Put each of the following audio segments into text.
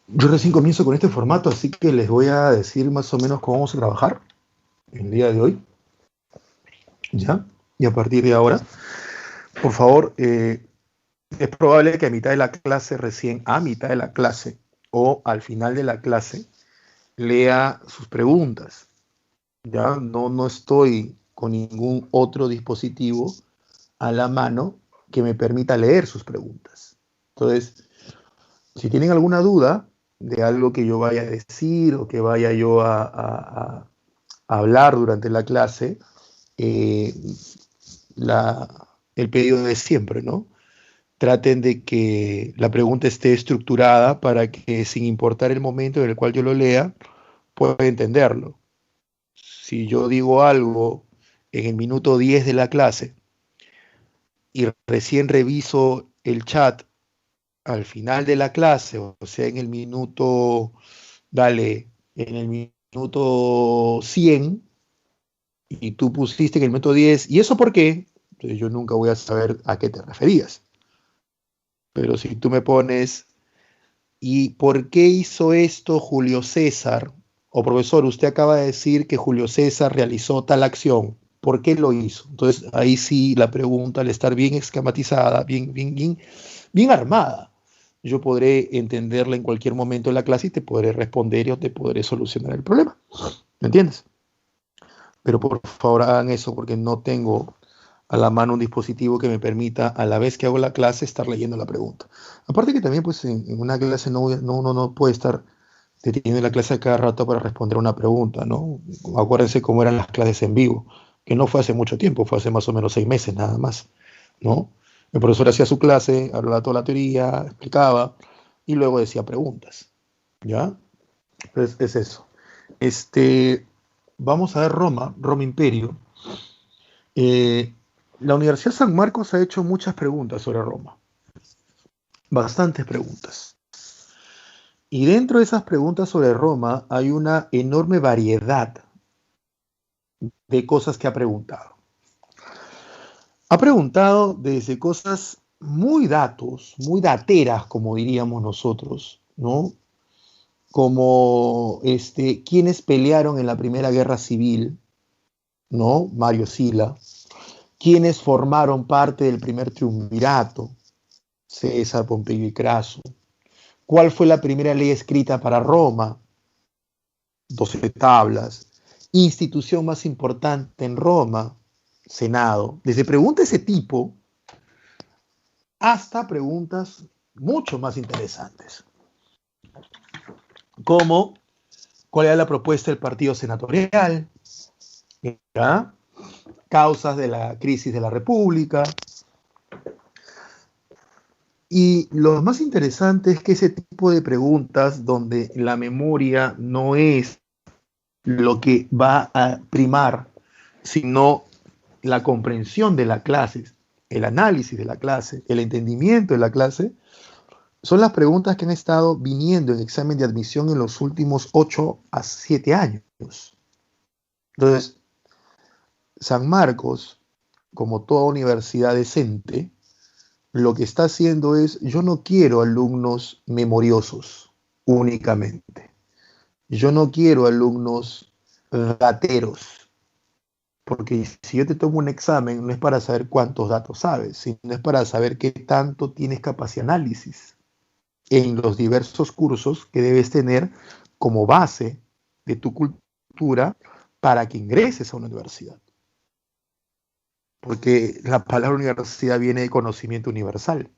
Yo recién comienzo con este formato, así que les voy a decir más o menos cómo vamos a trabajar el día de hoy, ¿ya? Y a partir de ahora, por favor, es probable que a mitad de la clase, recién a mitad de la clase o al final de la clase, lea sus preguntas, ¿ya? No estoy con ningún otro dispositivo a la mano que me permita leer sus preguntas. Entonces, si tienen alguna duda de algo que yo vaya a decir o que vaya yo a hablar durante la clase, eh, el pedido de siempre, ¿no? Traten de que la pregunta esté estructurada para que, sin importar el momento en el cual yo lo lea, pueda entenderlo. Si yo digo algo en el minuto 10 de la clase y recién reviso el chat al final de la clase, o sea, en el minuto, dale, en el minuto 100, y tú pusiste en el minuto 10, ¿y eso por qué? Entonces yo nunca voy a saber a qué te referías. Pero si tú me pones, ¿y por qué hizo esto Julio César? O profesor, usted acaba de decir que Julio César realizó tal acción. ¿Por qué lo hizo? Entonces ahí sí la pregunta, al estar bien esquematizada, bien armada, yo podré entenderla en cualquier momento de la clase y te podré responder o te podré solucionar el problema. ¿Me entiendes? Pero por favor hagan eso porque no tengo a la mano un dispositivo que me permita, a la vez que hago la clase, estar leyendo la pregunta. Aparte que también, pues, en una clase uno no puede estar deteniendo la clase a cada rato para responder una pregunta, ¿no? Acuérdense cómo eran las clases en vivo, que no fue hace mucho tiempo, fue hace más o menos 6 meses nada más, ¿no? El profesor hacía su clase, hablaba toda la teoría, explicaba y luego decía preguntas, ¿ya? Entonces, es eso. Este, vamos a ver Roma Imperio. Eh, la Universidad San Marcos ha hecho muchas preguntas sobre Roma, bastantes preguntas. Y dentro de esas preguntas sobre Roma hay una enorme variedad de cosas que ha preguntado. Ha preguntado desde cosas muy dateras, como diríamos nosotros, ¿no? Como quiénes pelearon en la Primera Guerra Civil, ¿no? Mario Sila, quiénes formaron parte del primer triunvirato, César, Pompeyo y Craso. ¿Cuál fue la primera ley escrita para Roma? 12 tablas. Institución más importante en Roma, Senado. Desde preguntas de ese tipo hasta preguntas mucho más interesantes, como cuál era la propuesta del partido senatorial, ¿ya? Causas de la crisis de la República. Y lo más interesante es que ese tipo de preguntas donde la memoria no es lo que va a primar, sino la comprensión de la clase, el análisis de la clase, el entendimiento de la clase, son las preguntas que han estado viniendo en examen de admisión en los últimos 8 a 7 años. Entonces, San Marcos, como toda universidad decente, lo que está haciendo es, yo no quiero alumnos memoriosos únicamente. Yo no quiero alumnos rateros, porque si yo te tomo un examen no es para saber cuántos datos sabes, sino es para saber qué tanto tienes capacidad de análisis en los diversos cursos que debes tener como base de tu cultura para que ingreses a una universidad. Porque la palabra universidad viene de conocimiento universal.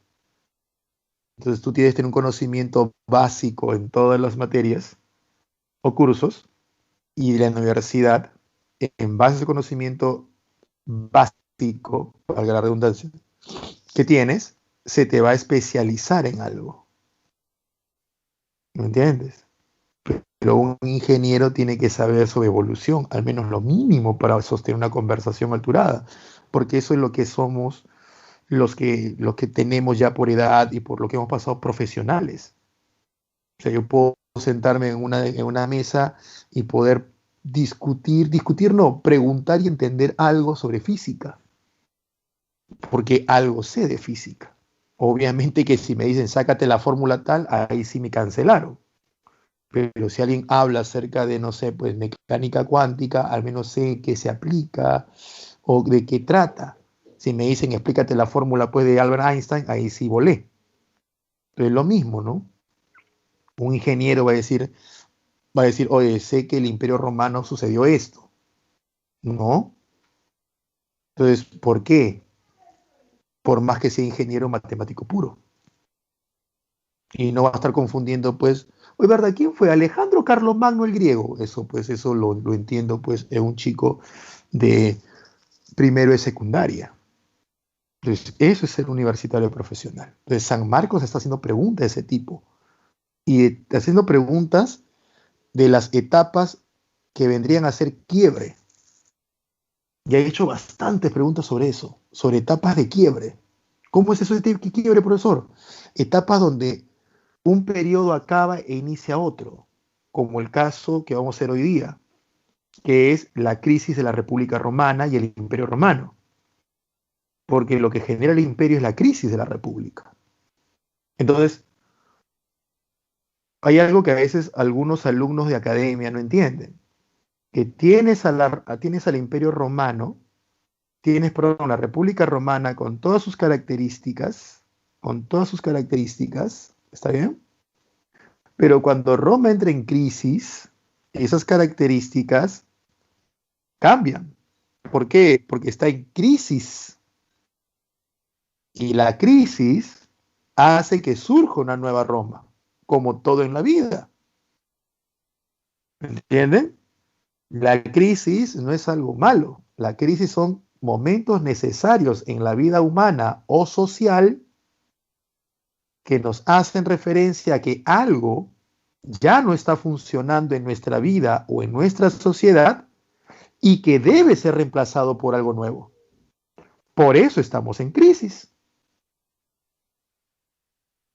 Entonces tú tienes que tener un conocimiento básico en todas las materias o cursos y la universidad, en base a ese conocimiento básico, valga la redundancia, que tienes, se te va a especializar en algo. ¿Me entiendes? Pero un ingeniero tiene que saber sobre evolución, al menos lo mínimo para sostener una conversación alturada, porque eso es lo que somos los que tenemos ya por edad y por lo que hemos pasado profesionales. O sea, yo puedo sentarme en una mesa y poder discutir no, preguntar y entender algo sobre física, porque algo sé de física. Obviamente que si me dicen sácate la fórmula tal, ahí sí me cancelaron. pero si alguien habla acerca de, no sé, pues mecánica cuántica, al menos sé qué se aplica o de qué trata. Si me dicen, explícate la fórmula pues de Albert Einstein, ahí sí volé. Pero es lo mismo, ¿no? Un ingeniero va a decir, oye, sé que el Imperio Romano sucedió esto, ¿no? Entonces, ¿por qué? Por más que sea ingeniero matemático puro. Y no va a estar confundiendo, pues, oye, ¿verdad? ¿Quién fue? Alejandro Carlomagno el griego. Eso, pues, eso lo entiendo, pues, es un chico de primero de secundaria. Entonces, eso es ser universitario profesional. Entonces, San Marcos está haciendo preguntas de ese tipo. Y haciendo preguntas de las etapas que vendrían a ser quiebre. Y ha hecho bastantes preguntas sobre eso, sobre etapas de quiebre. ¿Cómo es eso de quiebre, profesor? Etapas donde un periodo acaba e inicia otro, como el caso que vamos a hacer hoy día, que es la crisis de la República Romana y el Imperio Romano, porque lo que genera el imperio es la crisis de la República. Entonces, hay algo que a veces algunos alumnos de academia no entienden, que tienes al Imperio Romano, tienes, perdón, la República Romana con todas sus características, ¿está bien? Pero cuando Roma entra en crisis, esas características cambian. ¿Por qué? Porque está en crisis. Y la crisis hace que surja una nueva Roma, como todo en la vida. ¿Entienden? La crisis no es algo malo. La crisis son momentos necesarios en la vida humana o social que nos hacen referencia a que algo ya no está funcionando en nuestra vida o en nuestra sociedad y que debe ser reemplazado por algo nuevo. Por eso estamos en crisis.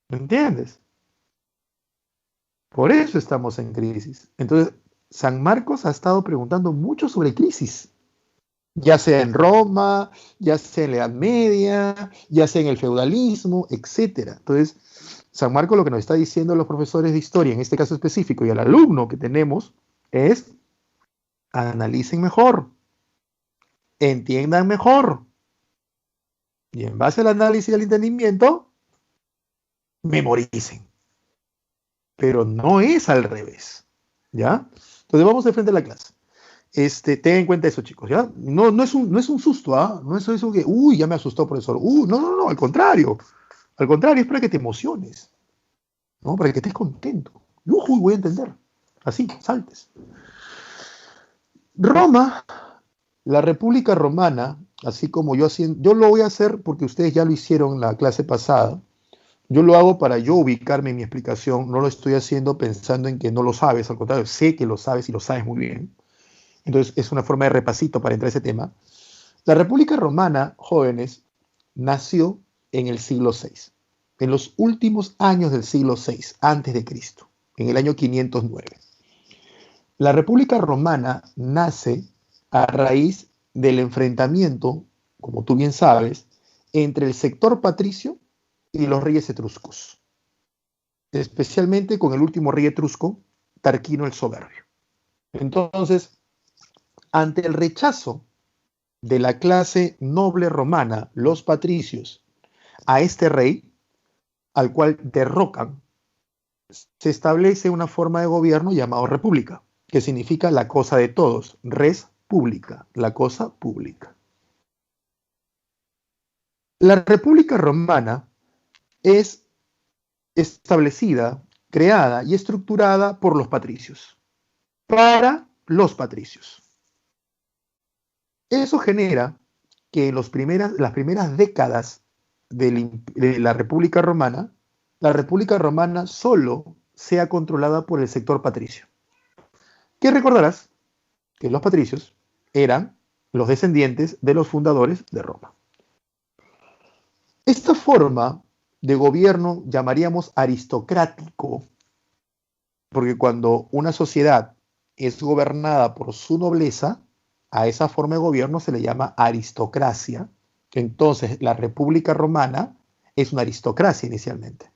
¿Me entiendes? Por eso estamos en crisis. Entonces, San Marcos ha estado preguntando mucho sobre crisis, ya sea en Roma, ya sea en la Edad Media, ya sea en el feudalismo, etcétera. Entonces, San Marcos lo que nos está diciendo a los profesores de historia, en este caso específico, y al alumno que tenemos, es analicen mejor, entiendan mejor, y en base al análisis y al entendimiento, memoricen. Pero no es al revés, ¿ya? Entonces vamos de frente a la clase. Ten en cuenta eso, chicos, ¿ya? No es un susto, ¿ah? No es eso que, uy, ya me asustó, profesor. No, al contrario. Al contrario, es para que te emociones, ¿no? Para que estés contento. Uy, voy a entender. Así, saltes. Roma, la República Romana, así como yo lo voy a hacer porque ustedes ya lo hicieron en la clase pasada. Yo lo hago para yo ubicarme en mi explicación, no lo estoy haciendo pensando en que no lo sabes, al contrario, sé que lo sabes y lo sabes muy bien. Entonces es una forma de repasito para entrar a ese tema. La República Romana, jóvenes, nació en el siglo VI, en los últimos años del siglo VI, antes de Cristo, en el año 509. La República Romana nace a raíz del enfrentamiento, como tú bien sabes, entre el sector patricio y los reyes etruscos, especialmente con el último rey etrusco, Tarquino el Soberbio. Entonces, ante el rechazo de la clase noble romana, los patricios, a este rey, al cual derrocan, se establece una forma de gobierno llamado república, que significa la cosa de todos, res pública, la cosa pública. La República Romana es establecida, creada y estructurada por los patricios, para los patricios. Eso genera que en las primeras décadas de la República Romana solo sea controlada por el sector patricio. Que recordarás que los patricios eran los descendientes de los fundadores de Roma. Esta forma de gobierno llamaríamos aristocrático, porque cuando una sociedad es gobernada por su nobleza, a esa forma de gobierno se le llama aristocracia. Entonces, la República Romana es una aristocracia inicialmente.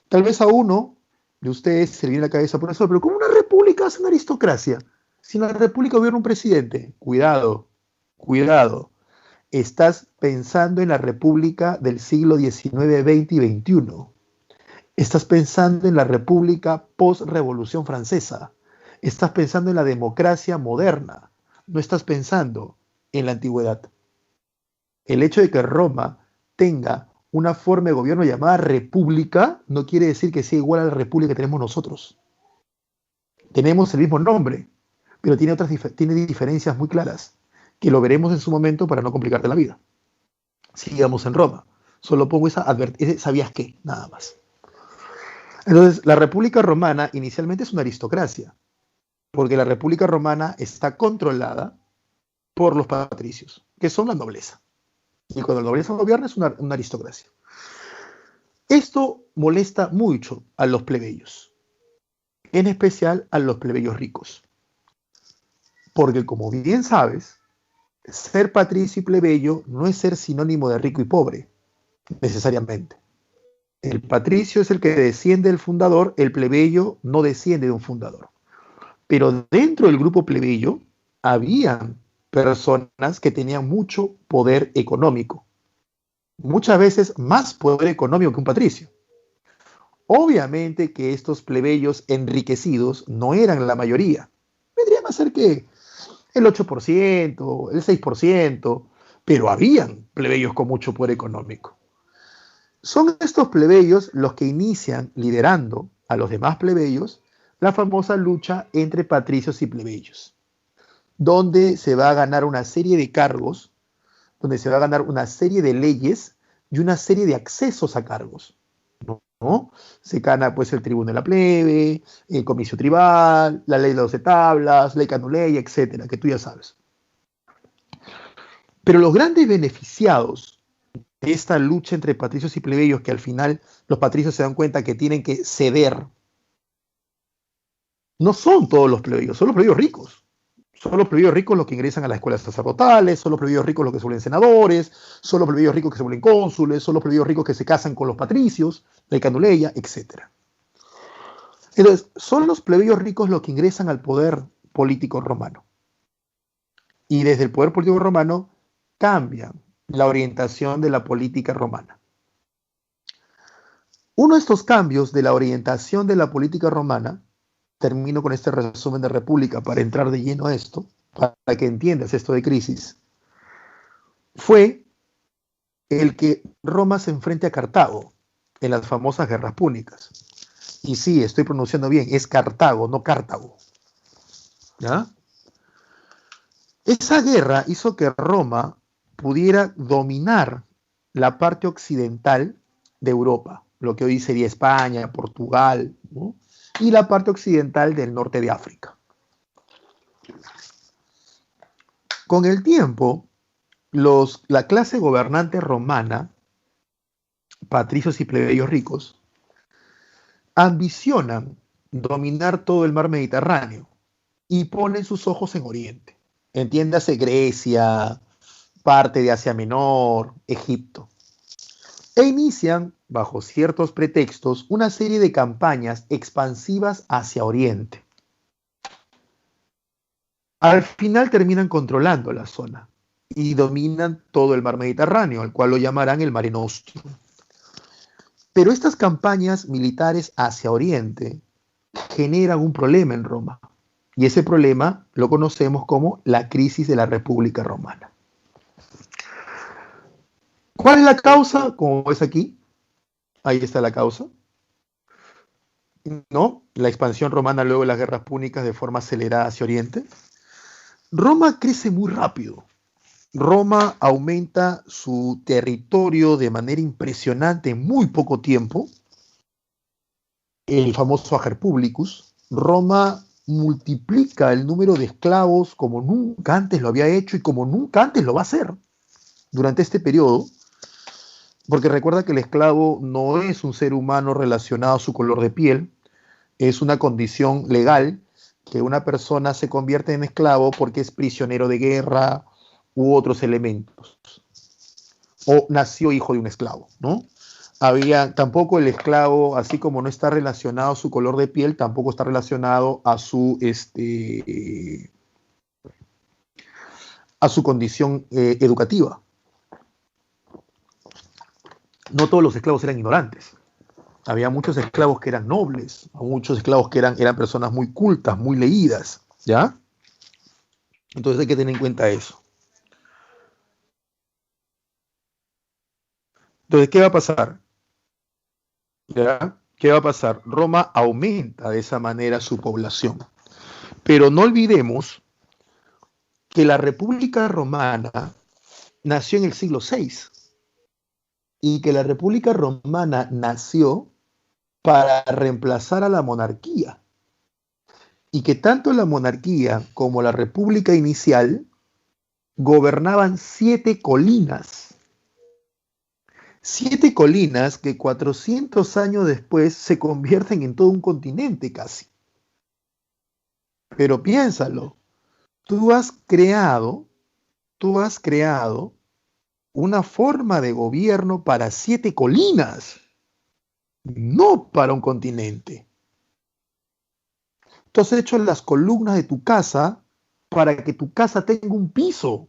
Tal vez a uno de ustedes se le viene a la cabeza, profesor, pero ¿cómo una república hace una aristocracia? Si en la república gobierna un presidente, cuidado, cuidado. Estás pensando en la república del siglo XIX, XX y XXI. Estás pensando en la república post-revolución francesa. Estás pensando en la democracia moderna. No estás pensando en la antigüedad. El hecho de que Roma tenga una forma de gobierno llamada república no quiere decir que sea igual a la república que tenemos nosotros. Tenemos el mismo nombre, pero tiene diferencias muy claras, que lo veremos en su momento para no complicarte la vida. Sigamos en Roma. Solo pongo ese ¿sabías qué? Nada más. Entonces, la República Romana inicialmente es una aristocracia, porque la República Romana está controlada por los patricios, que son la nobleza. Y cuando la nobleza gobierna es una aristocracia. Esto molesta mucho a los plebeyos, en especial a los plebeyos ricos. Porque como bien sabes, ser patricio y plebeyo no es ser sinónimo de rico y pobre, necesariamente. El patricio es el que desciende del fundador, el plebeyo no desciende de un fundador. Pero dentro del grupo plebeyo habían personas que tenían mucho poder económico, muchas veces más poder económico que un patricio. Obviamente que estos plebeyos enriquecidos no eran la mayoría, vendrían a ser que el 8%, el 6%, pero habían plebeyos con mucho poder económico. Son estos plebeyos los que inician, liderando a los demás plebeyos, la famosa lucha entre patricios y plebeyos, donde se va a ganar una serie de cargos, donde se va a ganar una serie de leyes y una serie de accesos a cargos, ¿no? Se gana pues el tribuno de la plebe, el comicio tribal, la ley de 12 tablas, ley canuley, etcétera, que tú ya sabes. Pero los grandes beneficiados de esta lucha entre patricios y plebeyos, que al final los patricios se dan cuenta que tienen que ceder, no son todos los plebeyos, son los plebeyos ricos. Son los plebeyos ricos los que ingresan a las escuelas sacerdotales, son los plebeyos ricos los que se vuelven senadores, son los plebeyos ricos que se vuelven cónsules, son los plebeyos ricos que se casan con los patricios, la canuleya, etc. Entonces, son los plebeyos ricos los que ingresan al poder político romano. Y desde el poder político romano cambian la orientación de la política romana. Uno de estos cambios de la orientación de la política romana, termino con este resumen de República para entrar de lleno a esto, para que entiendas esto de crisis, fue el que Roma se enfrente a Cartago en las famosas guerras púnicas. Y sí, estoy pronunciando bien, es Cartago, no Cartago. ¿Ya? Esa guerra hizo que Roma pudiera dominar la parte occidental de Europa, lo que hoy sería España, Portugal, ¿no? Y la parte occidental del norte de África. Con el tiempo, la clase gobernante romana, patricios y plebeyos ricos, ambicionan dominar todo el mar Mediterráneo y ponen sus ojos en Oriente. Entiéndase Grecia, parte de Asia Menor, Egipto. E inician, bajo ciertos pretextos, una serie de campañas expansivas hacia Oriente. Al final terminan controlando la zona y dominan todo el mar Mediterráneo, al cual lo llamarán el Mare Nostrum. Pero estas campañas militares hacia Oriente generan un problema en Roma. Y ese problema lo conocemos como la crisis de la República Romana. ¿Cuál es la causa? Como ves aquí, ahí está la causa. ¿No? La expansión romana luego de las guerras púnicas de forma acelerada hacia Oriente. Roma crece muy rápido. Roma aumenta su territorio de manera impresionante en muy poco tiempo. El famoso Ager Publicus. Roma multiplica el número de esclavos como nunca antes lo había hecho y como nunca antes lo va a hacer durante este periodo. Porque recuerda que el esclavo no es un ser humano relacionado a su color de piel, es una condición legal que una persona se convierte en esclavo porque es prisionero de guerra u otros elementos, o nació hijo de un esclavo, ¿no? Tampoco el esclavo, así como no está relacionado a su color de piel, tampoco está relacionado a su condición educativa. No todos los esclavos eran ignorantes. Había muchos esclavos que eran nobles, muchos esclavos que eran personas muy cultas, muy leídas, ¿ya? Entonces hay que tener en cuenta eso. Entonces, ¿qué va a pasar? ¿Ya? ¿Qué va a pasar? Roma aumenta de esa manera su población. Pero no olvidemos que la República Romana nació en el siglo VI y que la República Romana nació para reemplazar a la monarquía. Y que tanto la monarquía como la república inicial gobernaban 7 colinas. 7 colinas que 400 años después se convierten en todo un continente casi. Pero piénsalo, tú has creado una forma de gobierno para 7 colinas, no para un continente. Tú has hecho las columnas de tu casa para que tu casa tenga un piso.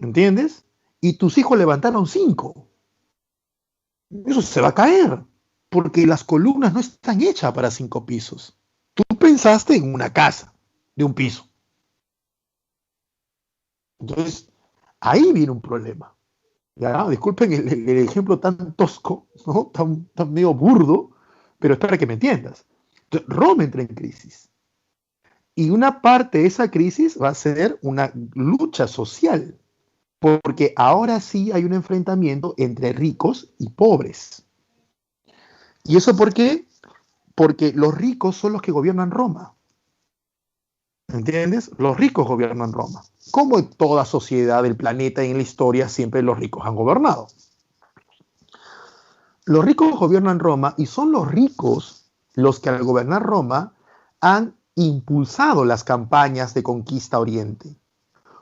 ¿Entiendes? Y tus hijos levantaron 5. Eso se va a caer, porque las columnas no están hechas para 5 pisos. Tú pensaste en una casa de un piso. Entonces, ahí viene un problema. ¿Ya? Disculpen el ejemplo tan tosco, ¿no? tan medio burdo, pero es para que me entiendas. Entonces, Roma entra en crisis. Y una parte de esa crisis va a ser una lucha social, porque ahora sí hay un enfrentamiento entre ricos y pobres. ¿Y eso por qué? Porque los ricos son los que gobiernan Roma. ¿Entiendes? Los ricos gobiernan Roma. Como en toda sociedad del planeta y en la historia, siempre los ricos han gobernado. Los ricos gobiernan Roma y son los ricos los que al gobernar Roma han impulsado las campañas de conquista a Oriente,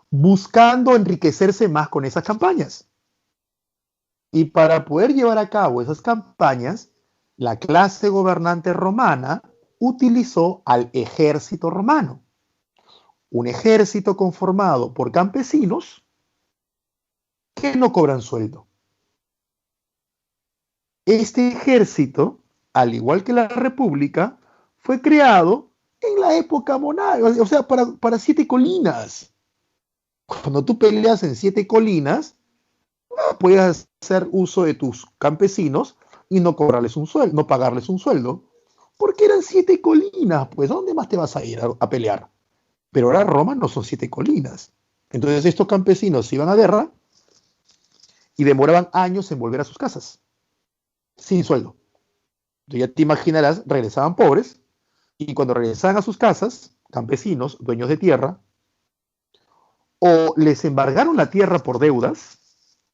buscando enriquecerse más con esas campañas. Y para poder llevar a cabo esas campañas, la clase gobernante romana utilizó al ejército romano. Un ejército conformado por campesinos que no cobran sueldo. Este ejército, al igual que la república, fue creado en la época monárquica, o sea, para 7 colinas. Cuando tú peleas en 7 colinas, puedes hacer uso de tus campesinos y no cobrarles un sueldo, no pagarles un sueldo, porque eran 7 colinas, pues ¿dónde más te vas a ir a pelear? Pero ahora Roma no son 7 colinas. Entonces estos campesinos iban a guerra y demoraban años en volver a sus casas, sin sueldo. Entonces ya te imaginarás, regresaban pobres, y cuando regresaban a sus casas, campesinos, dueños de tierra, o les embargaron la tierra por deudas,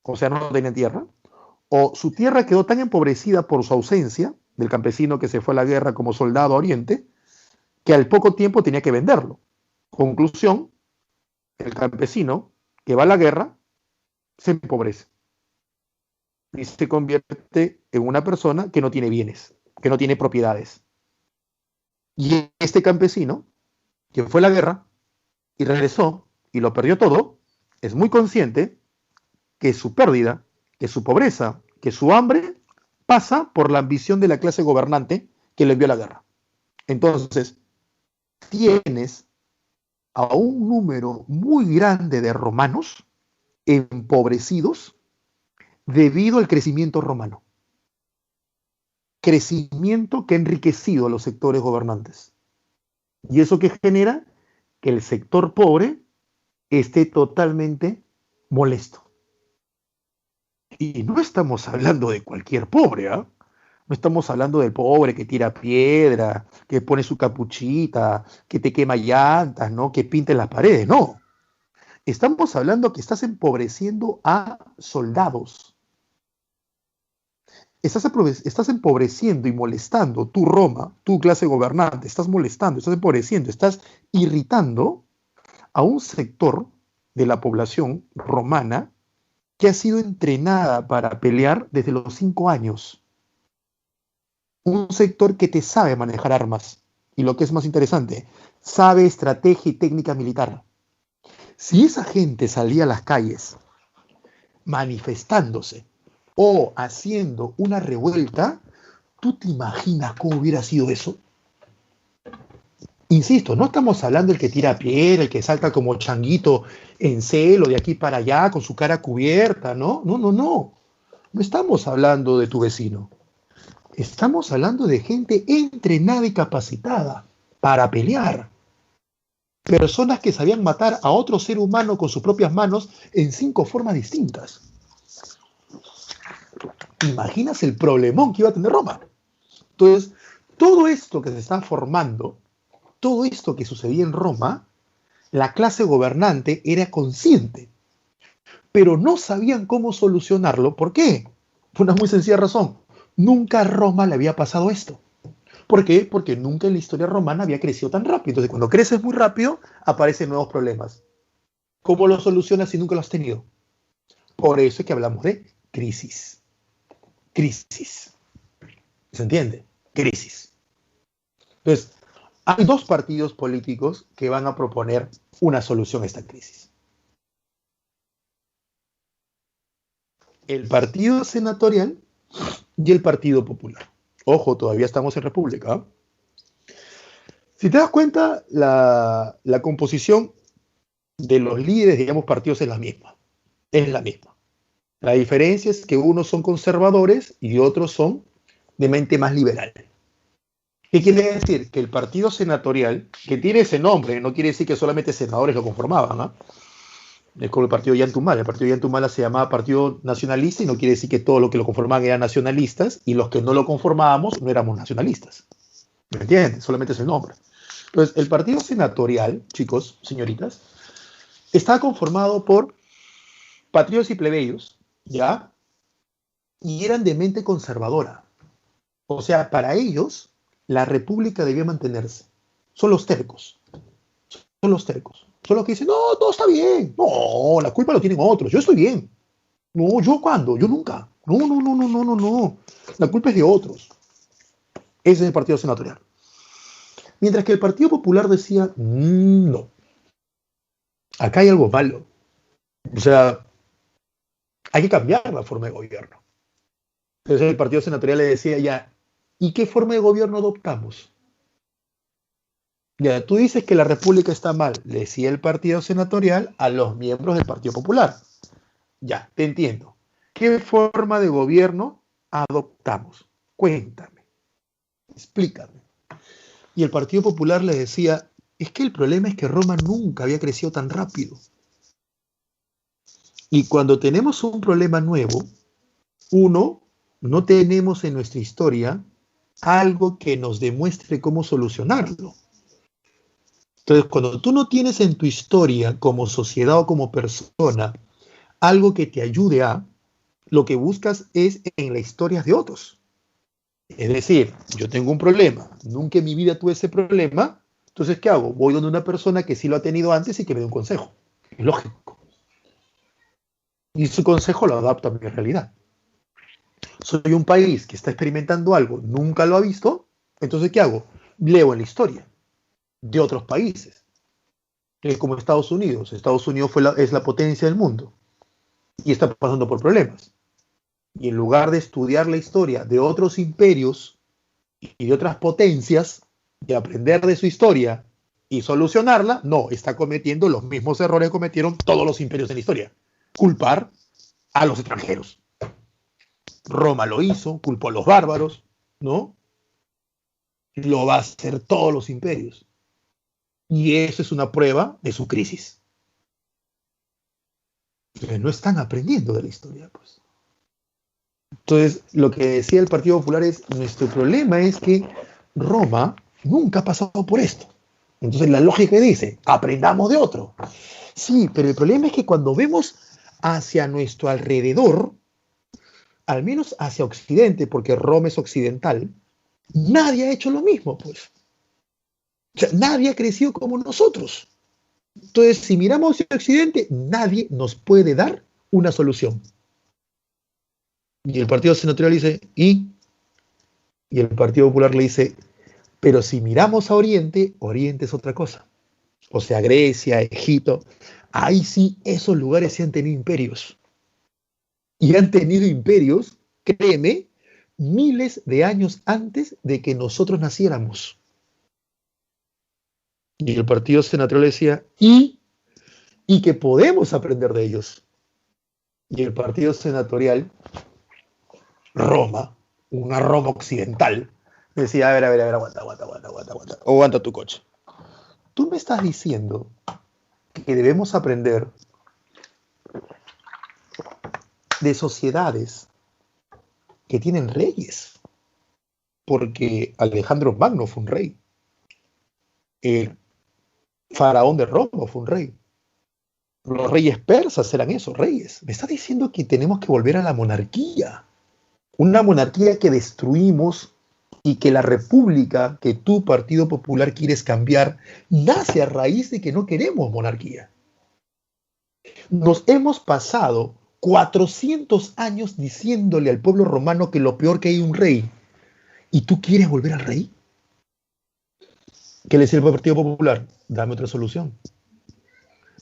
o sea, no tenían tierra, o su tierra quedó tan empobrecida por su ausencia, del campesino que se fue a la guerra como soldado a Oriente, que al poco tiempo tenía que venderlo. Conclusión, el campesino que va a la guerra se empobrece y se convierte en una persona que no tiene bienes, que no tiene propiedades. Y este campesino, que fue a la guerra y regresó y lo perdió todo, es muy consciente que su pérdida, que su pobreza, que su hambre pasa por la ambición de la clase gobernante que le envió a la guerra. Entonces, tienes a un número muy grande de romanos empobrecidos debido al crecimiento romano. Crecimiento que ha enriquecido a los sectores gobernantes. Y eso que genera que el sector pobre esté totalmente molesto. Y no estamos hablando de cualquier pobre, ¿eh? No estamos hablando del pobre que tira piedra, que pone su capuchita, que te quema llantas, ¿no? Que pinta en las paredes, no. Estamos hablando que estás empobreciendo a soldados. Estás empobreciendo y molestando tu Roma, tu clase gobernante, estás molestando, estás empobreciendo, estás irritando a un sector de la población romana que ha sido entrenada para pelear desde los 5 años. Un sector que te sabe manejar armas. Y lo que es más interesante, sabe estrategia y técnica militar. Si esa gente salía a las calles manifestándose o haciendo una revuelta, ¿tú te imaginas cómo hubiera sido eso? Insisto, no estamos hablando del que tira piedra, el que salta como changuito en celo de aquí para allá con su cara cubierta, ¿no? No, no, no. No estamos hablando de tu vecino. Estamos hablando de gente entrenada y capacitada para pelear. Personas que sabían matar a otro ser humano con sus propias manos en 5 formas distintas. ¿Imaginas el problemón que iba a tener Roma? Entonces, todo esto que se está formando, todo esto que sucedía en Roma, la clase gobernante era consciente, pero no sabían cómo solucionarlo. ¿Por qué? Por una muy sencilla razón. Nunca a Roma le había pasado esto. ¿Por qué? Porque nunca en la historia romana había crecido tan rápido. Entonces, cuando creces muy rápido, aparecen nuevos problemas. ¿Cómo los solucionas si nunca los has tenido? Por eso es que hablamos de crisis. Crisis. ¿Se entiende? Crisis. Entonces, hay 2 partidos políticos que van a proponer una solución a esta crisis. El Partido Senatorial y el Partido Popular. Ojo, todavía estamos en República, ¿eh? Si te das cuenta, la composición de los líderes, digamos, partidos es la misma. Es la misma. La diferencia es que unos son conservadores y otros son de mente más liberal. ¿Qué quiere decir? Que el Partido Senatorial, que tiene ese nombre, no quiere decir que solamente senadores lo conformaban, ¿eh? Es como el partido Yantumala. El partido Yantumala se llamaba Partido Nacionalista y no quiere decir que todos los que lo conformaban eran nacionalistas y los que no lo conformábamos no éramos nacionalistas. ¿Me entiendes? Solamente es el nombre. Entonces, el Partido Senatorial, chicos, señoritas, está conformado por patriotas y plebeyos, ¿ya? Y eran de mente conservadora. O sea, para ellos, la república debía mantenerse. Son los tercos. Son los tercos. Son los que dicen, no, todo está bien. No, la culpa lo tienen otros. Yo estoy bien. No, ¿yo cuándo? Yo nunca. No, no, no, no, no, no, no. La culpa es de otros. Ese es el Partido Senatorial. Mientras que el Partido Popular decía, no. Acá hay algo malo. O sea, hay que cambiar la forma de gobierno. Entonces el Partido Senatorial le decía ya, ¿y qué forma de gobierno adoptamos? Ya, tú dices que la república está mal, le decía el Partido Senatorial a los miembros del Partido Popular. Ya, te entiendo. ¿Qué forma de gobierno adoptamos? Cuéntame, explícame. Y el Partido Popular le decía, es que el problema es que Roma nunca había crecido tan rápido. Y cuando tenemos un problema nuevo, no tenemos en nuestra historia algo que nos demuestre cómo solucionarlo. Entonces, cuando tú no tienes en tu historia como sociedad o como persona algo que te ayude lo que buscas es en la historia de otros. Es decir, yo tengo un problema, nunca en mi vida tuve ese problema, entonces, ¿qué hago? Voy donde una persona que sí lo ha tenido antes y que me dé un consejo. Es lógico. Y su consejo lo adapto a mi realidad. Soy un país que está experimentando algo, nunca lo ha visto, entonces, ¿qué hago? Leo en la historia de otros países, como Estados Unidos. Estados Unidos es la potencia del mundo y está pasando por problemas. Y en lugar de estudiar la historia de otros imperios y de otras potencias, de aprender de su historia y solucionarla, no, está cometiendo los mismos errores que cometieron todos los imperios en la historia. Culpar a los extranjeros. Roma lo hizo, culpó a los bárbaros, ¿no? Lo va a hacer todos los imperios. Y eso es una prueba de su crisis. Pero no están aprendiendo de la historia, pues. Entonces, lo que decía el Partido Popular es, nuestro problema es que Roma nunca ha pasado por esto. Entonces, la lógica dice, aprendamos de otro. Sí, pero el problema es que cuando vemos hacia nuestro alrededor, al menos hacia Occidente, porque Roma es occidental, nadie ha hecho lo mismo, pues. O sea, nadie ha crecido como nosotros. Entonces, si miramos hacia Occidente, nadie nos puede dar una solución. Y el Partido Senatorial dice, y el Partido Popular le dice, pero si miramos a Oriente, Oriente es otra cosa. O sea, Grecia, Egipto, ahí sí esos lugares sí han tenido imperios. Y han tenido imperios, créeme, miles de años antes de que nosotros naciéramos. Y el Partido Senatorial decía, y que podemos aprender de ellos. Y el Partido Senatorial, Roma, una Roma occidental, decía, a ver, aguanta. Aguanta tu coche. Tú me estás diciendo que debemos aprender de sociedades que tienen reyes, porque Alejandro Magno fue un rey, el faraón de Roma fue un rey, los reyes persas eran esos reyes. Me estás diciendo que tenemos que volver a la monarquía, una monarquía que destruimos, y que la república que tú, Partido Popular, quieres cambiar, nace a raíz de que no queremos monarquía. Nos hemos pasado 400 años diciéndole al pueblo romano que lo peor que hay un rey. ¿Y tú quieres volver al rey? ¿Qué le decía el Partido Popular? Dame otra solución.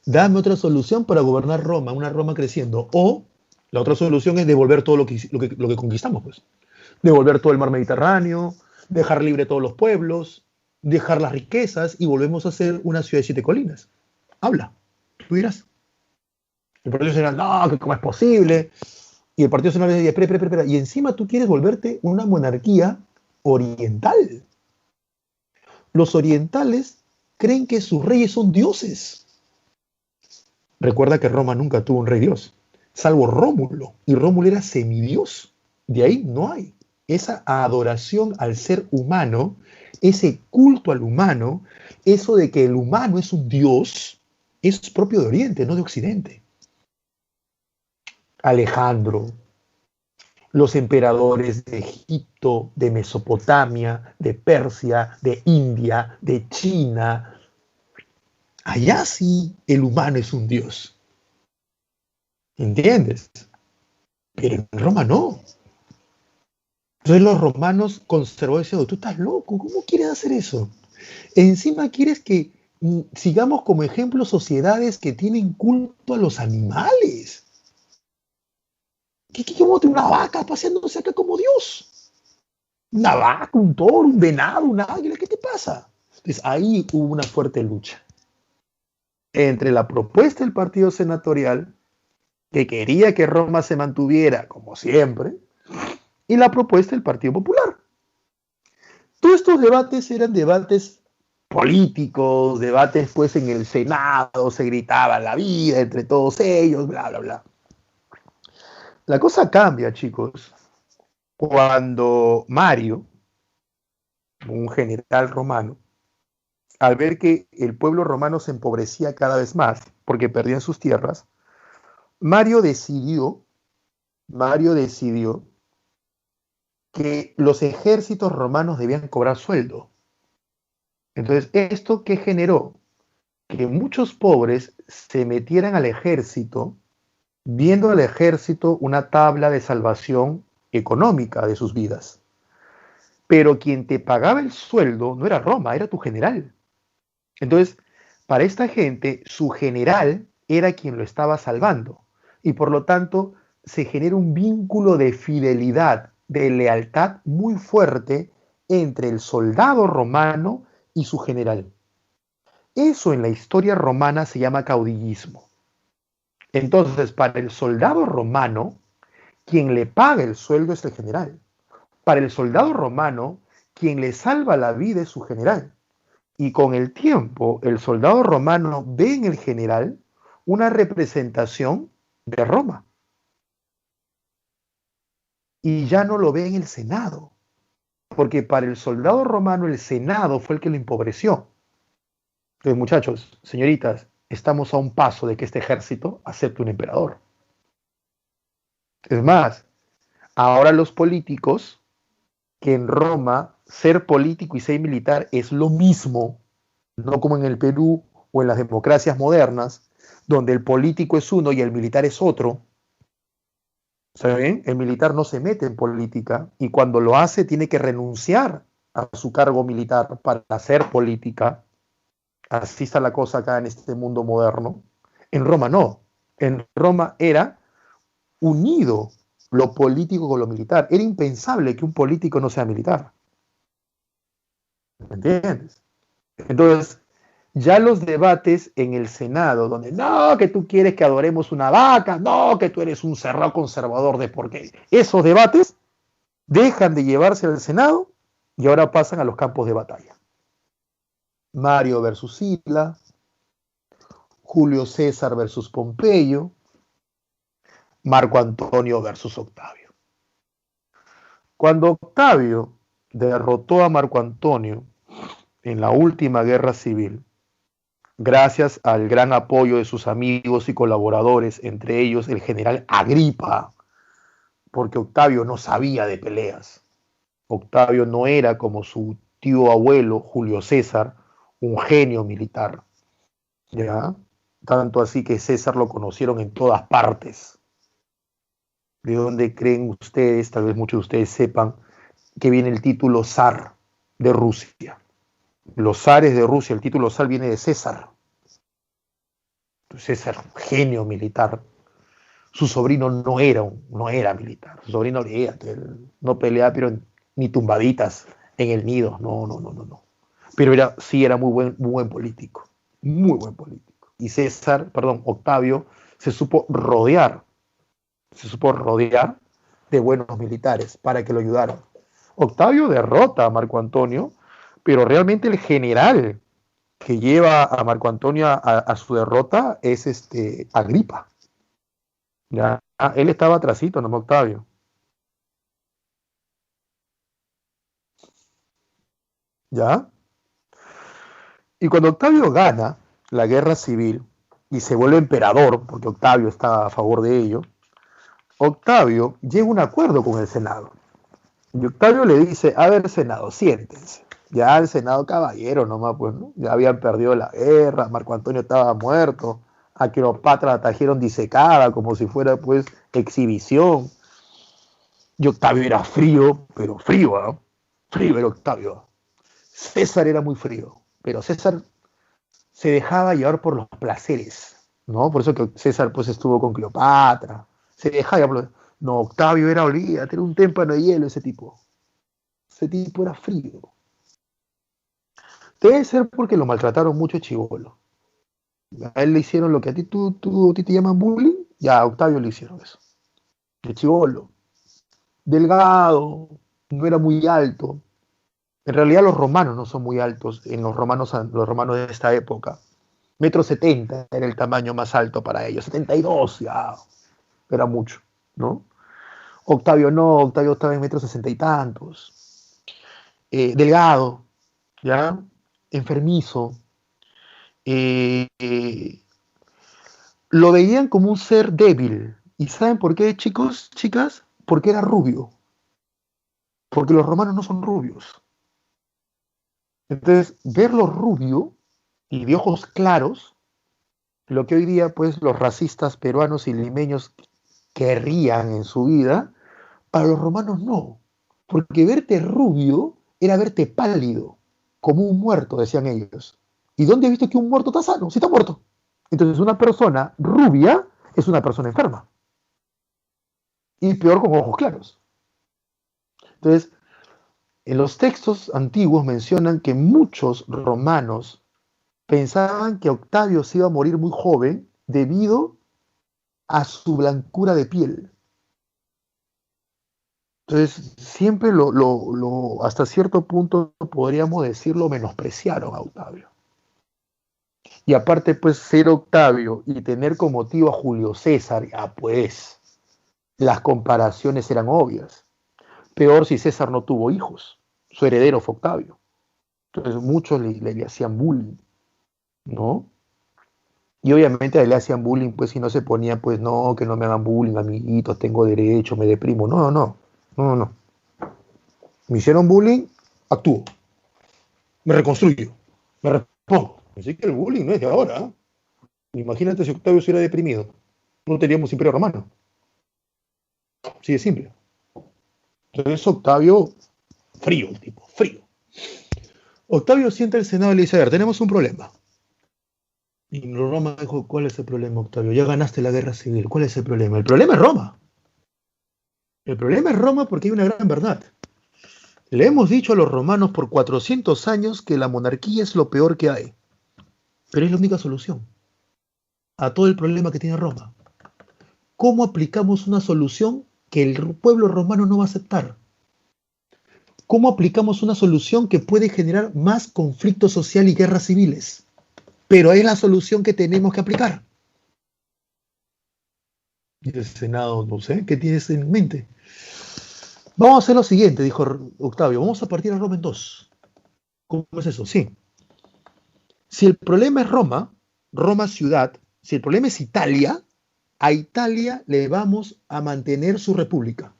Dame otra solución para gobernar Roma, una Roma creciendo. O la otra solución es devolver todo lo que conquistamos, pues. Devolver todo el mar Mediterráneo, dejar libre todos los pueblos, dejar las riquezas y volvemos a ser una ciudad de 7 colinas. Habla, tú dirás. El Partido Nacional, no, que cómo es posible. Y el Partido Nacional dice, espera. Y encima tú quieres volverte una monarquía oriental. Los orientales creen que sus reyes son dioses. Recuerda que Roma nunca tuvo un rey dios, salvo Rómulo. Y Rómulo era semidios. De ahí no hay. Esa adoración al ser humano, ese culto al humano, eso de que el humano es un dios, es propio de Oriente, no de Occidente. Alejandro, los emperadores de Egipto, de Mesopotamia, de Persia, de India, de China, allá sí el humano es un dios. ¿Entiendes? Pero en Roma no. Entonces los romanos conservadores diciendo, tú estás loco, ¿cómo quieres hacer eso? Encima quieres que sigamos como ejemplo sociedades que tienen culto a los animales. ¿Cómo tiene una vaca paseándose acá como Dios? Una vaca, un toro, un venado, una águila, ¿qué te pasa? Entonces ahí hubo una fuerte lucha entre la propuesta del Partido Senatorial, que quería que Roma se mantuviera como siempre, y la propuesta del Partido Popular. Todos estos debates eran debates políticos, debates pues en el Senado, se gritaba la vida entre todos ellos, bla. La cosa cambia, chicos, cuando Mario, un general romano, al ver que el pueblo romano se empobrecía cada vez más porque perdían sus tierras, Mario decidió que los ejércitos romanos debían cobrar sueldo. Entonces, ¿esto qué generó? Que muchos pobres se metieran al ejército, viendo al ejército una tabla de salvación económica de sus vidas. Pero quien te pagaba el sueldo no era Roma, era tu general. Entonces, para esta gente, su general era quien lo estaba salvando. Y por lo tanto, se genera un vínculo de fidelidad, de lealtad muy fuerte entre el soldado romano y su general. Eso en la historia romana se llama caudillismo. Entonces, para el soldado romano, quien le paga el sueldo es el general. Para el soldado romano, quien le salva la vida es su general. Y con el tiempo, el soldado romano ve en el general una representación de Roma. Y ya no lo ve en el Senado, porque para el soldado romano el Senado fue el que lo empobreció. Entonces, muchachos, señoritas, estamos a un paso de que este ejército acepte un emperador. Es más, ahora los políticos, que en Roma ser político y ser militar es lo mismo, no como en el Perú o en las democracias modernas, donde el político es uno y el militar es otro. ¿Saben? El militar no se mete en política y cuando lo hace tiene que renunciar a su cargo militar para hacer política. Así está la cosa acá en este mundo moderno. En Roma no. En Roma era unido lo político con lo militar. Era impensable que un político no sea militar. ¿Me entiendes? Entonces, ya los debates en el Senado, donde no, que tú quieres que adoremos una vaca, no, que tú eres un cerrado conservador de por qué. Esos debates dejan de llevarse al Senado y ahora pasan a los campos de batalla. Mario versus Sila, Julio César versus Pompeyo, Marco Antonio versus Octavio. Cuando Octavio derrotó a Marco Antonio en la última guerra civil, gracias al gran apoyo de sus amigos y colaboradores, entre ellos el general Agripa, porque Octavio no sabía de peleas. Octavio no era como su tío abuelo, Julio César, un genio militar. ¿Ya? Tanto así que César lo conocieron en todas partes. ¿De dónde creen ustedes, tal vez muchos de ustedes sepan, que viene el título zar de Rusia? Los zares de Rusia, el título zar viene de César. César, un genio militar. Su sobrino no era militar. Su sobrino no peleaba, pero ni tumbaditas en el nido. No. Pero sí era muy buen político. Muy buen político. Y Octavio se supo rodear de buenos militares para que lo ayudaran. Octavio derrota a Marco Antonio, pero realmente el general que lleva a Marco Antonio a su derrota es Agripa. ¿Ya? Él estaba atrasito, no Octavio. ¿Ya? Y cuando Octavio gana la guerra civil y se vuelve emperador, porque Octavio estaba a favor de ello, Octavio llega a un acuerdo con el Senado. Y Octavio le dice, a ver, Senado, siéntense. Ya el Senado caballero nomás, pues, ¿no? Ya habían perdido la guerra, Marco Antonio estaba muerto, a Cleopatra la trajeron disecada como si fuera, pues, exhibición. Y Octavio era frío, pero frío, ¿no? Frío era Octavio. César era muy frío, pero César se dejaba llevar por los placeres, ¿no? Por eso que César, pues, estuvo con Cleopatra. Se dejaba llevar. No, Octavio era, olvídate, era un témpano de hielo ese tipo. Ese tipo era frío. Debe ser porque lo maltrataron mucho chibolo. A él le hicieron lo que a ti te llaman bullying, ya a Octavio le hicieron eso. De chibolo. Delgado, no era muy alto. En realidad los romanos no son muy altos, los romanos de esta época. 1,70 m era el tamaño más alto para ellos. 72, ya. Era mucho, ¿no? Octavio no, Octavio estaba en 1,60 m y tantos. Delgado, ¿ya? Enfermizo. Eh, eh, lo veían como un ser débil. ¿Y saben por qué, chicos, chicas? Porque era rubio. Porque los romanos no son rubios. Entonces, verlo rubio y de ojos claros, lo que hoy día, pues, los racistas peruanos y limeños querrían en su vida, para los romanos no. Porque verte rubio era verte pálido, como un muerto, decían ellos. ¿Y dónde he visto que un muerto está sano? Si está muerto. Entonces, una persona rubia es una persona enferma. Y peor con ojos claros. Entonces, en los textos antiguos mencionan que muchos romanos pensaban que Octavio se iba a morir muy joven debido a su blancura de piel. Entonces, siempre hasta cierto punto podríamos decirlo, menospreciaron a Octavio. Y aparte, pues, ser Octavio y tener como motivo a Julio César, pues, las comparaciones eran obvias. Peor si César no tuvo hijos. Su heredero fue Octavio. Entonces, muchos le hacían bullying, ¿no? Y obviamente le hacían bullying, pues, si no se ponía, pues, no, que no me hagan bullying, amiguitos, tengo derecho, me deprimo. No. Me hicieron bullying, actúo. Me reconstruyo. Me repongo. Así que el bullying no es de ahora. ¿Eh? Imagínate si Octavio se hubiera deprimido. No teníamos imperio romano. Así de simple. Entonces Octavio, frío el tipo, frío. Octavio sienta el Senado y le dice, a ver, tenemos un problema. Y Roma dijo, ¿cuál es el problema, Octavio? Ya ganaste la guerra civil, ¿cuál es el problema? El problema es Roma. El problema es Roma porque hay una gran verdad. Le hemos dicho a los romanos por 400 años que la monarquía es lo peor que hay. Pero es la única solución a todo el problema que tiene Roma. ¿Cómo aplicamos una solución que el pueblo romano no va a aceptar? ¿Cómo aplicamos una solución que puede generar más conflicto social y guerras civiles? Pero es la solución que tenemos que aplicar. Y el Senado, no sé, ¿qué tienes en mente? Vamos a hacer lo siguiente, dijo Octavio, vamos a partir a Roma en dos. ¿Cómo es eso? Sí. Si el problema es Roma, Roma ciudad, si el problema es Italia, a Italia le vamos a mantener su república.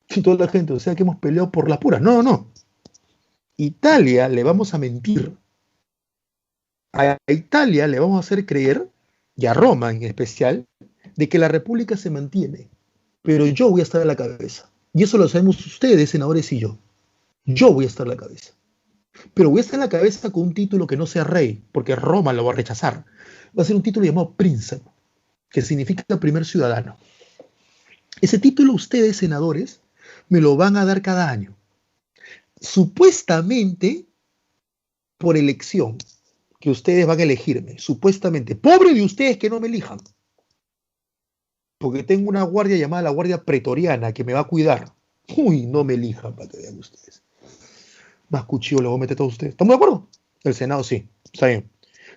Y toda la gente, o sea que hemos peleado por las puras. No, no. Italia le vamos a mentir. A Italia le vamos a hacer creer, y a Roma en especial, de que la república se mantiene. Pero yo voy a estar a la cabeza. Y eso lo sabemos ustedes, senadores, y yo. Yo voy a estar a la cabeza. Pero voy a estar en la cabeza con un título que no sea rey, porque Roma lo va a rechazar. Va a ser un título llamado príncipe, que significa primer ciudadano. Ese título ustedes, senadores, me lo van a dar cada año. Supuestamente por elección, que ustedes van a elegirme. Supuestamente. Pobre de ustedes que no me elijan. Porque tengo una guardia llamada la Guardia Pretoriana que me va a cuidar. Uy, no me elijan para que vean ustedes. Más cuchillo le voy a meter a todos ustedes. ¿Estamos de acuerdo? El Senado sí, está bien.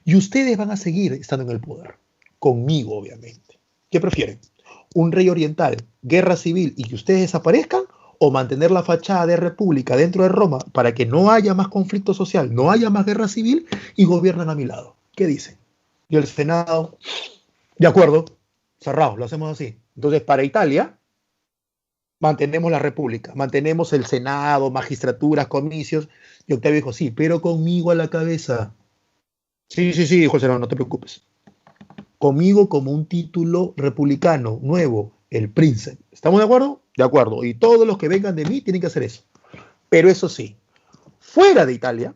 Y ustedes van a seguir estando en el poder. Conmigo, obviamente. ¿Qué prefieren? ¿Un rey oriental, guerra civil y que ustedes desaparezcan? ¿O mantener la fachada de república dentro de Roma para que no haya más conflicto social, no haya más guerra civil y gobiernan a mi lado? ¿Qué dicen? Y el Senado, de acuerdo, cerrado, lo hacemos así. Entonces, para Italia, mantenemos la república, mantenemos el Senado, magistraturas, comicios. Y Octavio dijo, sí, pero conmigo a la cabeza. Sí, sí, sí, dijo el Senado, no te preocupes. Conmigo como un título republicano nuevo, el príncipe. ¿Estamos de acuerdo? De acuerdo. Y todos los que vengan de mí tienen que hacer eso. Pero eso sí, fuera de Italia,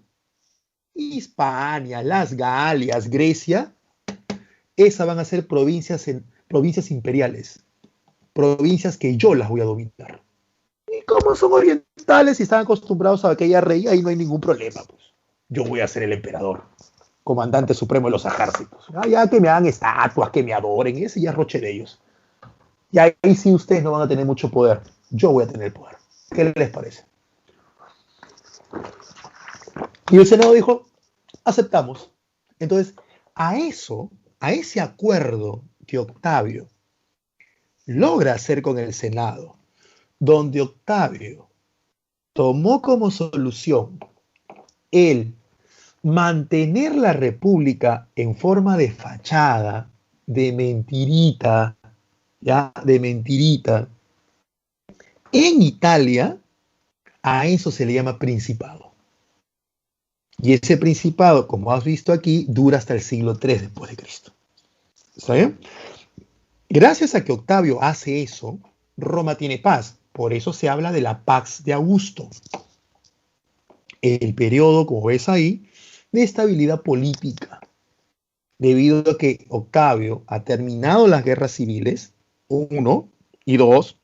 Hispania, las Galias, Grecia, esas van a ser provincias imperiales. Provincias que yo las voy a dominar. Y como son orientales y están acostumbrados a aquella rey, ahí no hay ningún problema. Pues. Yo voy a ser el emperador, comandante supremo de los ejércitos. Ya que me hagan estatuas, que me adoren, ese ya es roche de ellos. Y ahí sí ustedes no van a tener mucho poder. Yo voy a tener el poder. ¿Qué les parece? Y el Senado dijo, aceptamos. Entonces, a ese acuerdo que Octavio logra hacer con el Senado, donde Octavio tomó como solución el mantener la república en forma de fachada, de mentirita, ¿ya? De mentirita. En Italia, a eso se le llama principado. Y ese principado, como has visto aquí, dura hasta el siglo III después de Cristo. ¿Está bien? Gracias a que Octavio hace eso, Roma tiene paz. Por eso se habla de la Pax de Augusto. El periodo, como ves ahí, de estabilidad política. Debido a que Octavio ha terminado las guerras civiles, 1, y 2,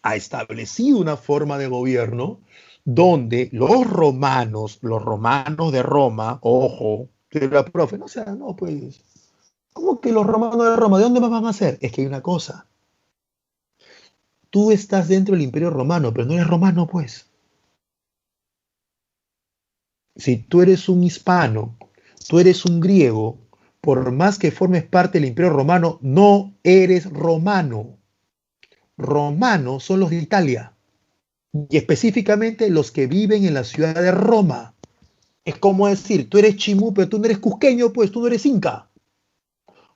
ha establecido una forma de gobierno donde los romanos de Roma, ojo, que la profe, no sea, no, pues, ¿cómo que los romanos de Roma? ¿De dónde más van a ser? Es que hay una cosa. Tú estás dentro del Imperio Romano, pero no eres romano, pues. Si tú eres un hispano, tú eres un griego, por más que formes parte del Imperio Romano, no eres romano. Romanos son los de Italia, y específicamente los que viven en la ciudad de Roma. Es como decir, tú eres chimú, pero tú no eres cusqueño, pues tú no eres inca.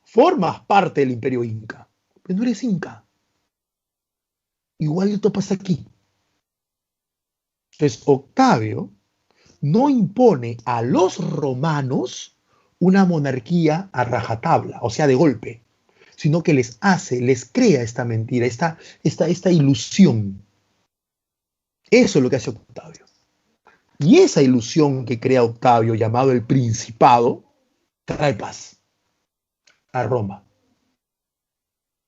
Formas parte del Imperio Inca, pero no eres inca. Igual esto pasa aquí. Entonces, Octavio no impone a los romanos una monarquía a rajatabla, o sea, de golpe, sino que les crea esta mentira, esta ilusión. Eso es lo que hace Octavio. Y esa ilusión que crea Octavio, llamado el Principado, trae paz a Roma,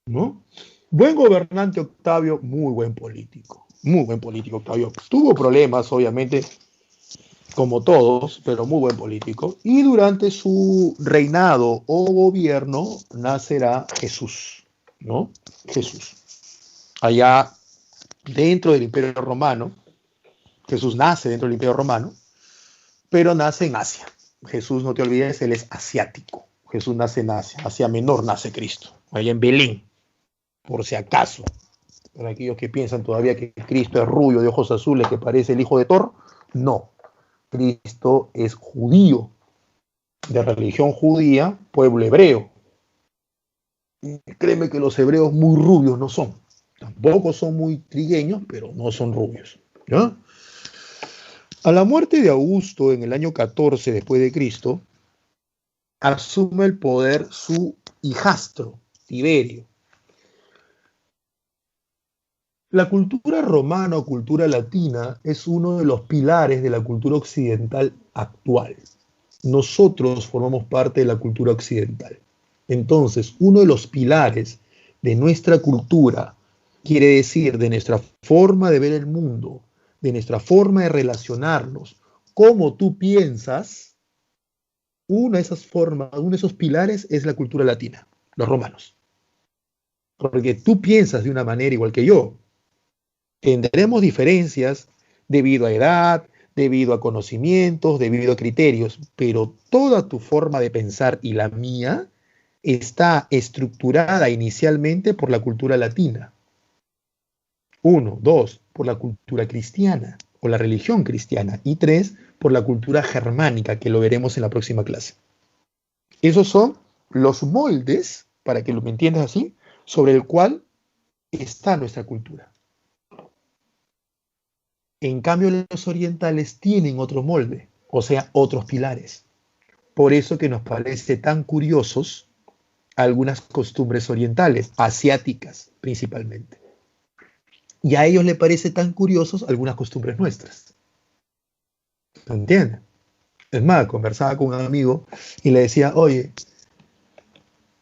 ¿no? Buen gobernante Octavio, muy buen político Octavio. Tuvo problemas, obviamente, como todos, pero muy buen político. Y durante su reinado o gobierno nacerá Jesús, ¿no? Jesús. Allá dentro del Imperio Romano, Jesús nace dentro del Imperio Romano, pero nace en Asia. Jesús, no te olvides, él es asiático. Jesús nace en Asia. Asia Menor nace Cristo, allá en Belén, por si acaso. Para aquellos que piensan todavía que Cristo es rubio, de ojos azules, que parece el hijo de Thor, no. Cristo es judío, de religión judía, pueblo hebreo. Y créeme que los hebreos muy rubios no son. Tampoco son muy trigueños, pero no son rubios, ¿no? A la muerte de Augusto en el año 14 después de Cristo, asume el poder su hijastro, Tiberio. La cultura romana o cultura latina es uno de los pilares de la cultura occidental actual. Nosotros formamos parte de la cultura occidental. Entonces, uno de los pilares de nuestra cultura, quiere decir de nuestra forma de ver el mundo, de nuestra forma de relacionarnos, cómo tú piensas, una de esas formas, uno de esos pilares es la cultura latina, los romanos. Porque tú piensas de una manera igual que yo. Tendremos diferencias debido a edad, debido a conocimientos, debido a criterios, pero toda tu forma de pensar y la mía está estructurada inicialmente por la cultura latina. 1, 2, por la cultura cristiana o la religión cristiana. Y 3, por la cultura germánica, que lo veremos en la próxima clase. Esos son los moldes, para que lo entiendas así, sobre el cual está nuestra cultura. En cambio, los orientales tienen otro molde, o sea, otros pilares. Por eso que nos parece tan curiosos algunas costumbres orientales, asiáticas principalmente. Y a ellos les parece tan curiosos algunas costumbres nuestras. ¿Entienden? Es más, conversaba con un amigo y le decía, oye,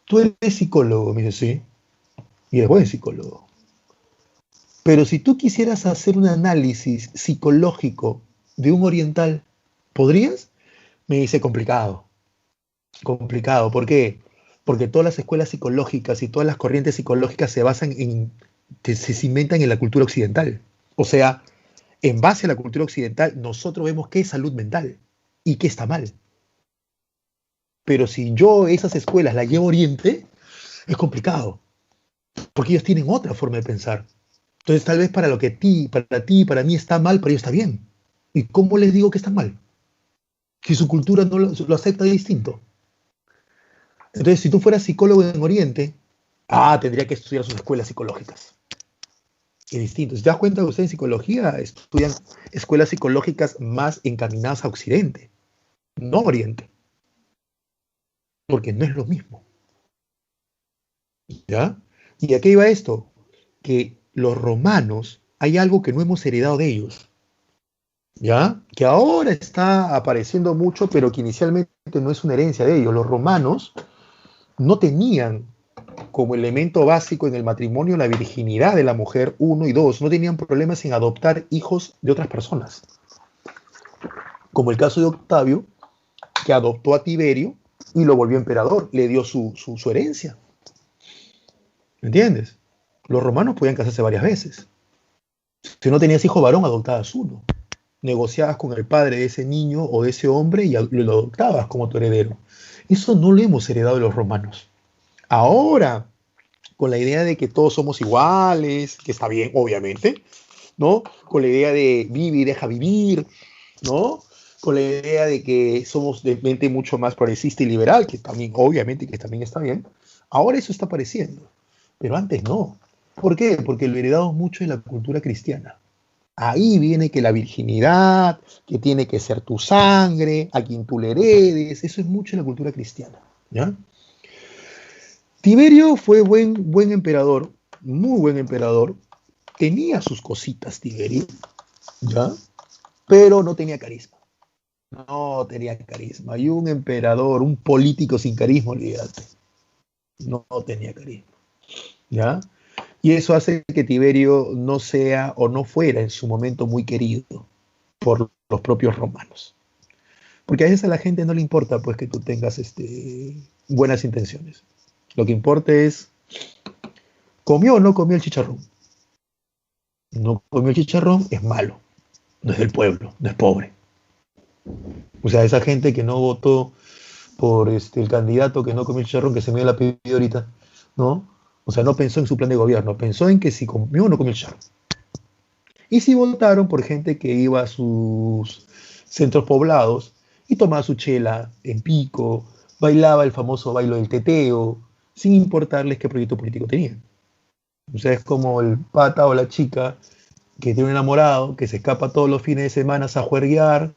tú eres psicólogo. Me dice, sí, y es buen psicólogo. Pero si tú quisieras hacer un análisis psicológico de un oriental, ¿podrías? Me dice, complicado. Complicado. ¿Por qué? Porque todas las escuelas psicológicas y todas las corrientes psicológicas se basan en, se cimentan en la cultura occidental. O sea, en base a la cultura occidental, nosotros vemos qué es salud mental y qué está mal. Pero si yo esas escuelas las llevo a Oriente, es complicado. Porque ellos tienen otra forma de pensar. Entonces, tal vez para lo que para mí está mal, para ellos está bien. ¿Y cómo les digo que está mal? Si su cultura no lo acepta distinto. Entonces, si tú fueras psicólogo en Oriente, tendría que estudiar sus escuelas psicológicas. Es distinto. Si te das cuenta que ustedes en psicología estudian escuelas psicológicas más encaminadas a Occidente, no a Oriente. Porque no es lo mismo. ¿Ya? ¿Y a qué iba esto? Que los romanos, hay algo que no hemos heredado de ellos, ¿ya? Que ahora está apareciendo mucho, pero que inicialmente no es una herencia de ellos. Los romanos no tenían como elemento básico en el matrimonio la virginidad de la mujer, 1 y 2. No tenían problemas en adoptar hijos de otras personas. Como el caso de Octavio, que adoptó a Tiberio y lo volvió emperador, le dio su herencia. ¿Me entiendes? Los romanos podían casarse varias veces. Si no tenías hijo varón, adoptabas uno. Negociabas con el padre de ese niño o de ese hombre y lo adoptabas como tu heredero. Eso no lo hemos heredado de los romanos. Ahora, con la idea de que todos somos iguales, que está bien, obviamente, ¿no? Con la idea de vive y deja vivir, ¿no? Con la idea de que somos de mente mucho más progresista y liberal, que también, obviamente, que también está bien. Ahora eso está apareciendo, pero antes no. ¿Por qué? Porque lo heredamos mucho de la cultura cristiana. Ahí viene que la virginidad, que tiene que ser tu sangre, a quien tú le heredes, eso es mucho de la cultura cristiana, ¿ya? Tiberio fue buen emperador, muy buen emperador. Tenía sus cositas, Tiberio, ¿ya? Pero no tenía carisma. No tenía carisma. Y un emperador, un político sin carisma, olvídate. No tenía carisma, ¿ya? Y eso hace que Tiberio no sea o no fuera en su momento muy querido por los propios romanos. Porque a veces a la gente no le importa pues que tú tengas buenas intenciones. Lo que importa es, ¿comió o no comió el chicharrón? No comió el chicharrón, es malo. No es del pueblo, no es pobre. O sea, esa gente que no votó por el candidato que no comió el chicharrón, que se me dio la pidió ahorita, ¿no? O sea, no pensó en su plan de gobierno, pensó en que si comió o no comió el chicharrón. Y si votaron por gente que iba a sus centros poblados y tomaba su chela en pico, bailaba el famoso bailo del teteo, sin importarles qué proyecto político tenían. O sea, es como el pata o la chica que tiene un enamorado, que se escapa todos los fines de semana a juerguear,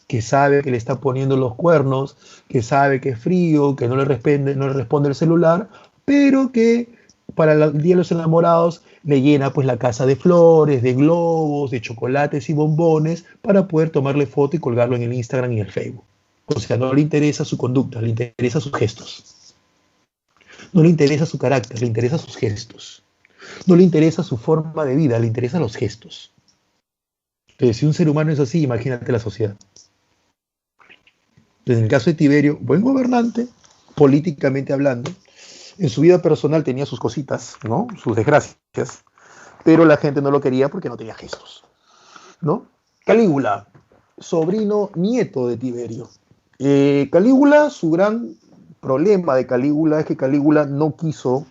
que sabe que le está poniendo los cuernos, que sabe que es frío, que no le responde el celular, pero que para el Día de los Enamorados le llena pues la casa de flores, de globos, de chocolates y bombones para poder tomarle foto y colgarlo en el Instagram y el Facebook. O sea, no le interesa su conducta, le interesa sus gestos. No le interesa su carácter, le interesa sus gestos. No le interesa su forma de vida, le interesan los gestos. Entonces, si un ser humano es así, imagínate la sociedad. Entonces, en el caso de Tiberio, buen gobernante, políticamente hablando, en su vida personal tenía sus cositas, ¿no? Sus desgracias, pero la gente no lo quería porque no tenía gestos, ¿no? Calígula, sobrino nieto de Tiberio. Calígula, su gran problema de Calígula es que Calígula no quiso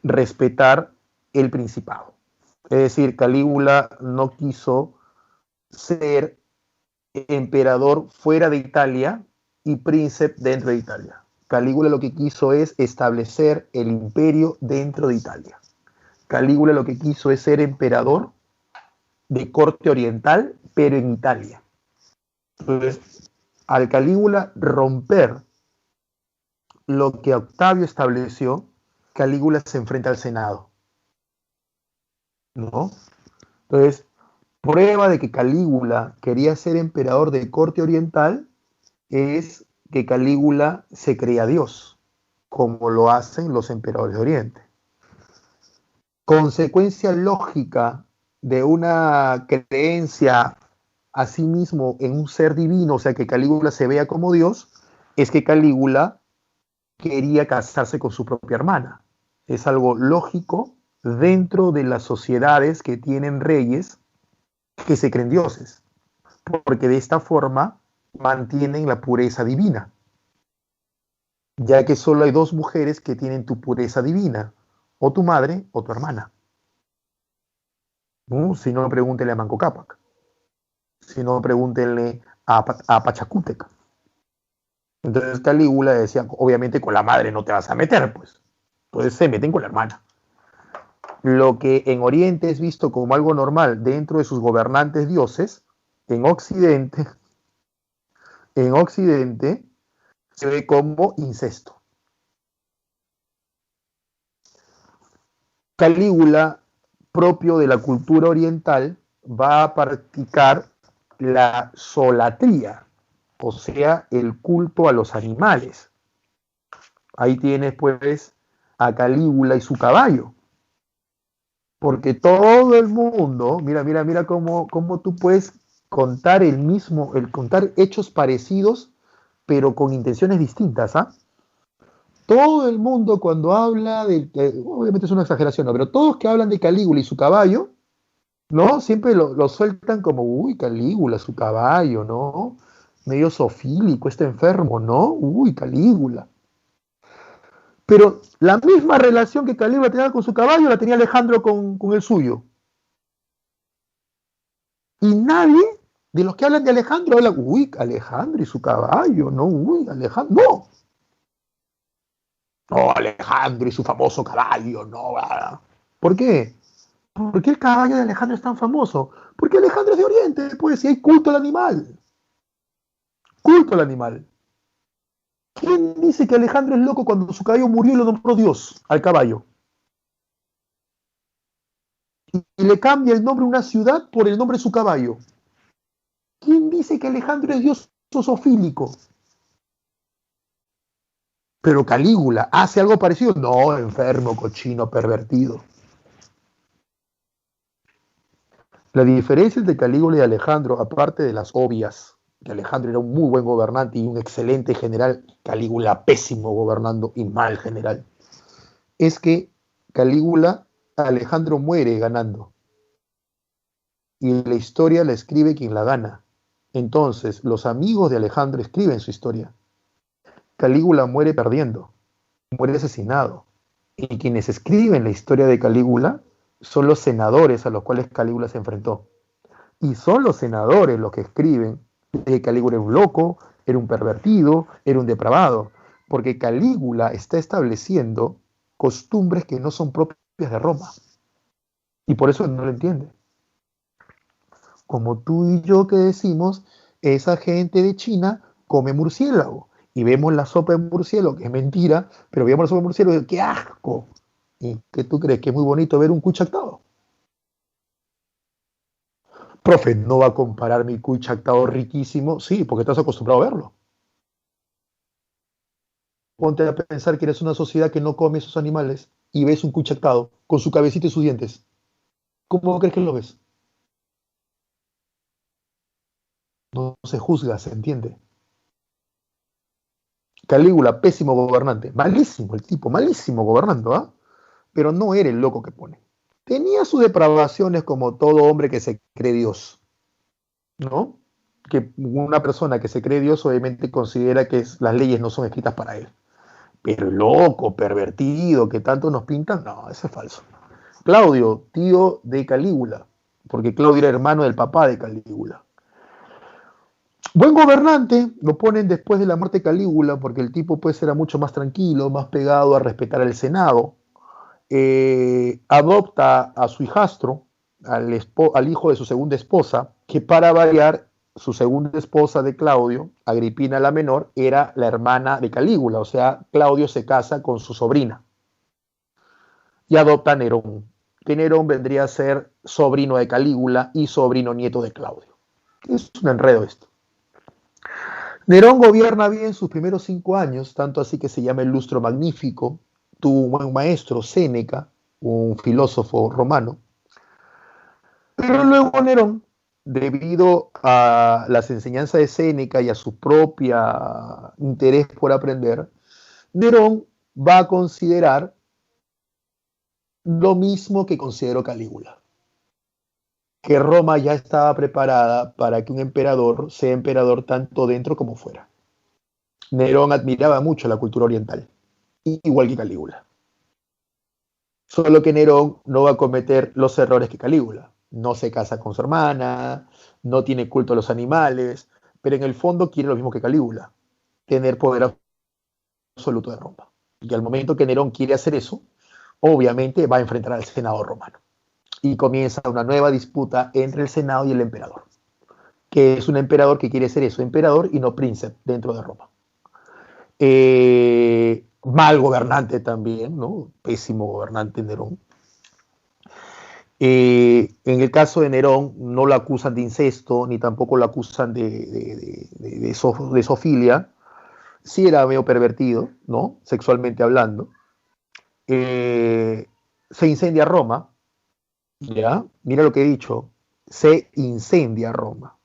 respetar el principado. Es decir, Calígula no quiso ser emperador fuera de Italia y príncipe dentro de Italia. Calígula lo que quiso es establecer el imperio dentro de Italia. Calígula lo que quiso es ser emperador de corte oriental, pero en Italia. Entonces, al Calígula romper lo que Octavio estableció, Calígula se enfrenta al Senado, ¿no? Entonces, prueba de que Calígula quería ser emperador de corte oriental es que Calígula se creía Dios, como lo hacen los emperadores de Oriente. Consecuencia lógica de una creencia a sí mismo en un ser divino, o sea, que Calígula se vea como Dios, es que Calígula quería casarse con su propia hermana. Es algo lógico dentro de las sociedades que tienen reyes que se creen dioses, porque de esta forma mantienen la pureza divina, ya que solo hay dos mujeres que tienen tu pureza divina, o tu madre o tu hermana. Si no, pregúntenle a Manco Cápac, si no, pregúntenle a Pachacútec. Entonces Calígula decía, obviamente con la madre no te vas a meter, pues. Entonces se meten con la hermana. Lo que en Oriente es visto como algo normal dentro de sus gobernantes dioses, en Occidente se ve como incesto. Calígula, propio de la cultura oriental, va a practicar la solatría, o sea, el culto a los animales. Ahí tienes pues a Calígula y su caballo. Porque todo el mundo, mira cómo tú puedes contar contar hechos parecidos, pero con intenciones distintas, ¿ah? Todo el mundo cuando habla obviamente es una exageración, ¿no? Pero todos que hablan de Calígula y su caballo, ¿no? Siempre lo sueltan como, uy, Calígula, su caballo, ¿no? Medio sofílico, está enfermo, ¿no? Uy, Calígula. Pero la misma relación que Calígula tenía con su caballo la tenía Alejandro con el suyo. Y nadie de los que hablan de Alejandro habla, uy, Alejandro y su caballo, no, uy, Alejandro, no. No, Alejandro y su famoso caballo, no. ¿Por qué? ¿Por qué el caballo de Alejandro es tan famoso? Porque Alejandro es de Oriente, pues, y hay culto al animal. Culto al animal. ¿Quién dice que Alejandro es loco cuando su caballo murió y lo nombró Dios al caballo? Y le cambia el nombre a una ciudad por el nombre de su caballo. ¿Quién dice que Alejandro es Dios sofílico? Pero Calígula hace algo parecido. No, enfermo, cochino, pervertido. La diferencia entre Calígula y Alejandro, aparte de las obvias, que Alejandro era un muy buen gobernante y un excelente general, Calígula pésimo gobernando y mal general, es que Calígula, Alejandro muere ganando y la historia la escribe quien la gana. Entonces, los amigos de Alejandro escriben su historia. Calígula muere perdiendo, muere asesinado. Y quienes escriben la historia de Calígula son los senadores a los cuales Calígula se enfrentó. Y son los senadores los que escriben que Calígula era un loco, era un pervertido, era un depravado. Porque Calígula está estableciendo costumbres que no son propias de Roma. Y por eso no lo entiende. Como tú y yo que decimos, esa gente de China come murciélago. Y vemos la sopa de murciélago, que es mentira, pero vemos la sopa de murciélago y digo, ¡qué asco! ¿Y qué tú crees? ¿Que es muy bonito ver un cuy chactado? Profe, ¿no va a comparar mi cuy chactado riquísimo? Sí, porque estás acostumbrado a verlo. Ponte a pensar que eres una sociedad que no come esos animales y ves un cuy chactado con su cabecita y sus dientes. ¿Cómo crees que lo ves? No se juzga, se entiende. Calígula, pésimo gobernante. Malísimo el tipo, malísimo gobernando, ¿ah? Pero no era el loco que pone. Tenía sus depravaciones como todo hombre que se cree Dios, ¿no? Que una persona que se cree Dios obviamente considera que las leyes no son escritas para él. Pero el loco, pervertido, que tanto nos pintan, no, eso es falso. Claudio, tío de Calígula, porque Claudio era hermano del papá de Calígula. Buen gobernante, lo ponen después de la muerte de Calígula, porque el tipo pues era mucho más tranquilo, más pegado a respetar al Senado. Adopta a su hijastro, al hijo de su segunda esposa, que para variar, su segunda esposa de Claudio, Agripina la menor, era la hermana de Calígula, o sea, Claudio se casa con su sobrina y adopta a Nerón, que Nerón vendría a ser sobrino de Calígula y sobrino nieto de Claudio. Es un enredo esto. Nerón gobierna bien sus primeros 5 años, tanto así que se llama el lustro magnífico. Tuvo un buen maestro, Séneca, un filósofo romano. Pero luego Nerón, debido a las enseñanzas de Séneca y a su propio interés por aprender, Nerón va a considerar lo mismo que consideró Calígula, que Roma ya estaba preparada para que un emperador sea emperador tanto dentro como fuera. Nerón admiraba mucho la cultura oriental, igual que Calígula. Solo que Nerón no va a cometer los errores que Calígula. No se casa con su hermana, no tiene culto a los animales, pero en el fondo quiere lo mismo que Calígula, tener poder absoluto de Roma. Y al momento que Nerón quiere hacer eso, obviamente va a enfrentar al Senado romano. Y comienza una nueva disputa entre el Senado y el emperador, que es un emperador que quiere ser eso, emperador y no príncipe dentro de Roma. Mal gobernante también, ¿no? Pésimo gobernante Nerón. En el caso de Nerón no lo acusan de incesto, ni tampoco lo acusan de zoofilia. Sí era medio pervertido, ¿no? Sexualmente hablando. Se incendia Roma, ¿ya? Mira lo que he dicho, se incendia Roma.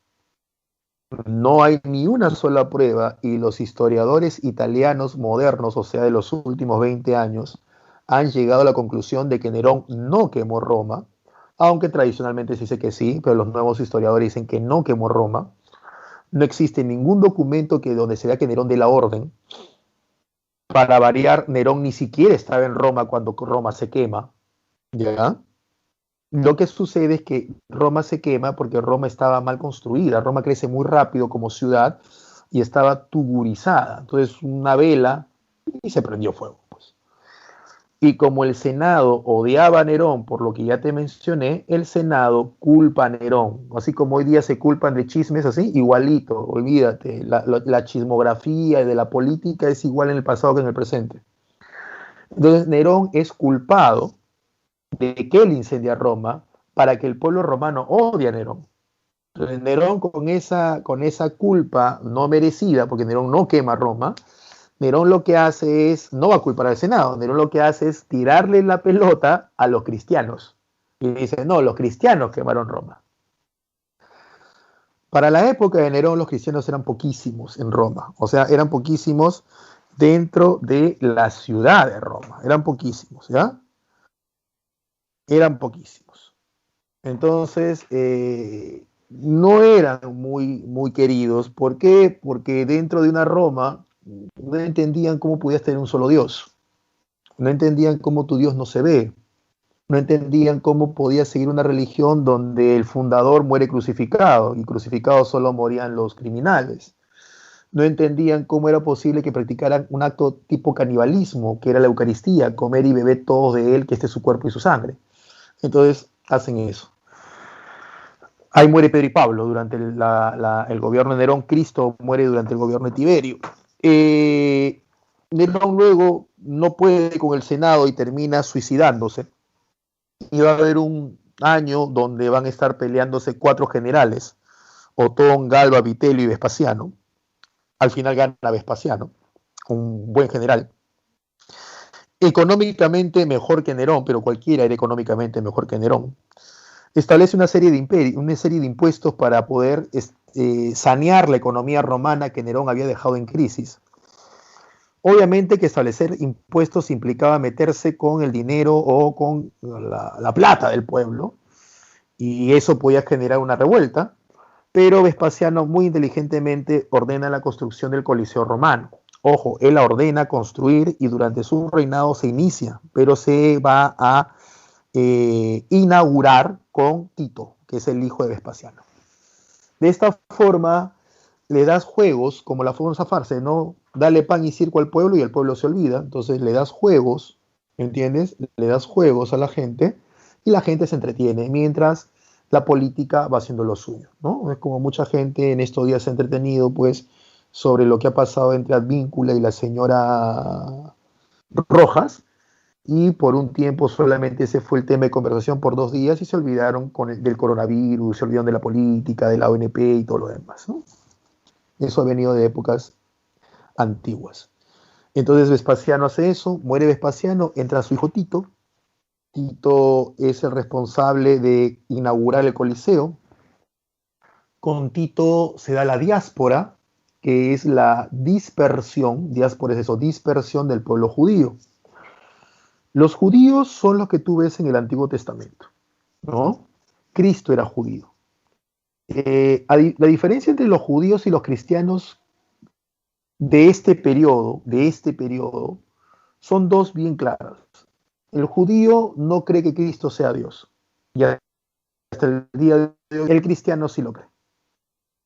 No hay ni una sola prueba y los historiadores italianos modernos, o sea, de los últimos 20 años, han llegado a la conclusión de que Nerón no quemó Roma, aunque tradicionalmente se dice que sí, pero los nuevos historiadores dicen que no quemó Roma. No existe ningún documento donde se vea que Nerón dé la orden. Para variar, Nerón ni siquiera estaba en Roma cuando Roma se quema, ¿ya? Lo que sucede es que Roma se quema porque Roma estaba mal construida. Roma crece muy rápido como ciudad y estaba tuburizada. Entonces una vela y se prendió fuego. Pues. Y como el Senado odiaba a Nerón, por lo que ya te mencioné, el Senado culpa a Nerón. Así como hoy día se culpan de chismes, así, igualito, olvídate. La chismografía de la política es igual en el pasado que en el presente. Entonces Nerón es culpado de que él incendia Roma para que el pueblo romano odie a Nerón. Entonces Nerón con esa culpa no merecida, porque Nerón no quema Roma, Nerón lo que hace es, no va a culpar al Senado, Nerón lo que hace es tirarle la pelota a los cristianos. Y dice, no, los cristianos quemaron Roma. Para la época de Nerón los cristianos eran poquísimos en Roma, o sea, eran poquísimos dentro de la ciudad de Roma, eran poquísimos, ¿ya? Eran poquísimos. Entonces, no eran muy queridos. ¿Por qué? Porque dentro de una Roma no entendían cómo podías tener un solo Dios. No entendían cómo tu Dios no se ve. No entendían cómo podías seguir una religión donde el fundador muere crucificado y crucificados solo morían los criminales. No entendían cómo era posible que practicaran un acto tipo canibalismo, que era la Eucaristía, comer y beber todos de él, que este es su cuerpo y su sangre. Entonces hacen eso. Ahí muere Pedro y Pablo durante el gobierno de Nerón. Cristo muere durante el gobierno de Tiberio. Nerón luego no puede con el Senado y termina suicidándose. Y va a haber un año donde van a estar peleándose 4 generales: Otón, Galba, Vitelio y Vespasiano. Al final gana Vespasiano, un buen general. Económicamente mejor que Nerón, pero cualquiera era económicamente mejor que Nerón. Establece una serie de impuestos para poder sanear la economía romana que Nerón había dejado en crisis. Obviamente que establecer impuestos implicaba meterse con el dinero o con la plata del pueblo, y eso podía generar una revuelta, pero Vespasiano muy inteligentemente ordena la construcción del Coliseo romano. Ojo, él la ordena construir y durante su reinado se inicia, pero se va a inaugurar con Tito, que es el hijo de Vespasiano. De esta forma le das juegos, como la famosa farsa, ¿no? Dale pan y circo al pueblo y el pueblo se olvida. Entonces le das juegos, ¿entiendes? Le das juegos a la gente y la gente se entretiene, mientras la política va haciendo lo suyo, ¿no? Es como mucha gente en estos días se ha entretenido, pues, sobre lo que ha pasado entre Advíncula y la señora Rojas, y por un tiempo solamente ese fue el tema de conversación por 2 días y se olvidaron del coronavirus, se olvidaron de la política, de la ONP y todo lo demás, ¿no? Eso ha venido de épocas antiguas. Entonces Vespasiano hace eso, muere Vespasiano, entra su hijo Tito. Tito es el responsable de inaugurar el Coliseo. Con Tito se da la diáspora, que es la dispersión, diáspora es eso, dispersión del pueblo judío. Los judíos son los que tú ves en el Antiguo Testamento, ¿no? Cristo era judío. La diferencia entre los judíos y los cristianos de este periodo, son 2 bien claras. El judío no cree que Cristo sea Dios, y hasta el día de hoy el cristiano sí lo cree.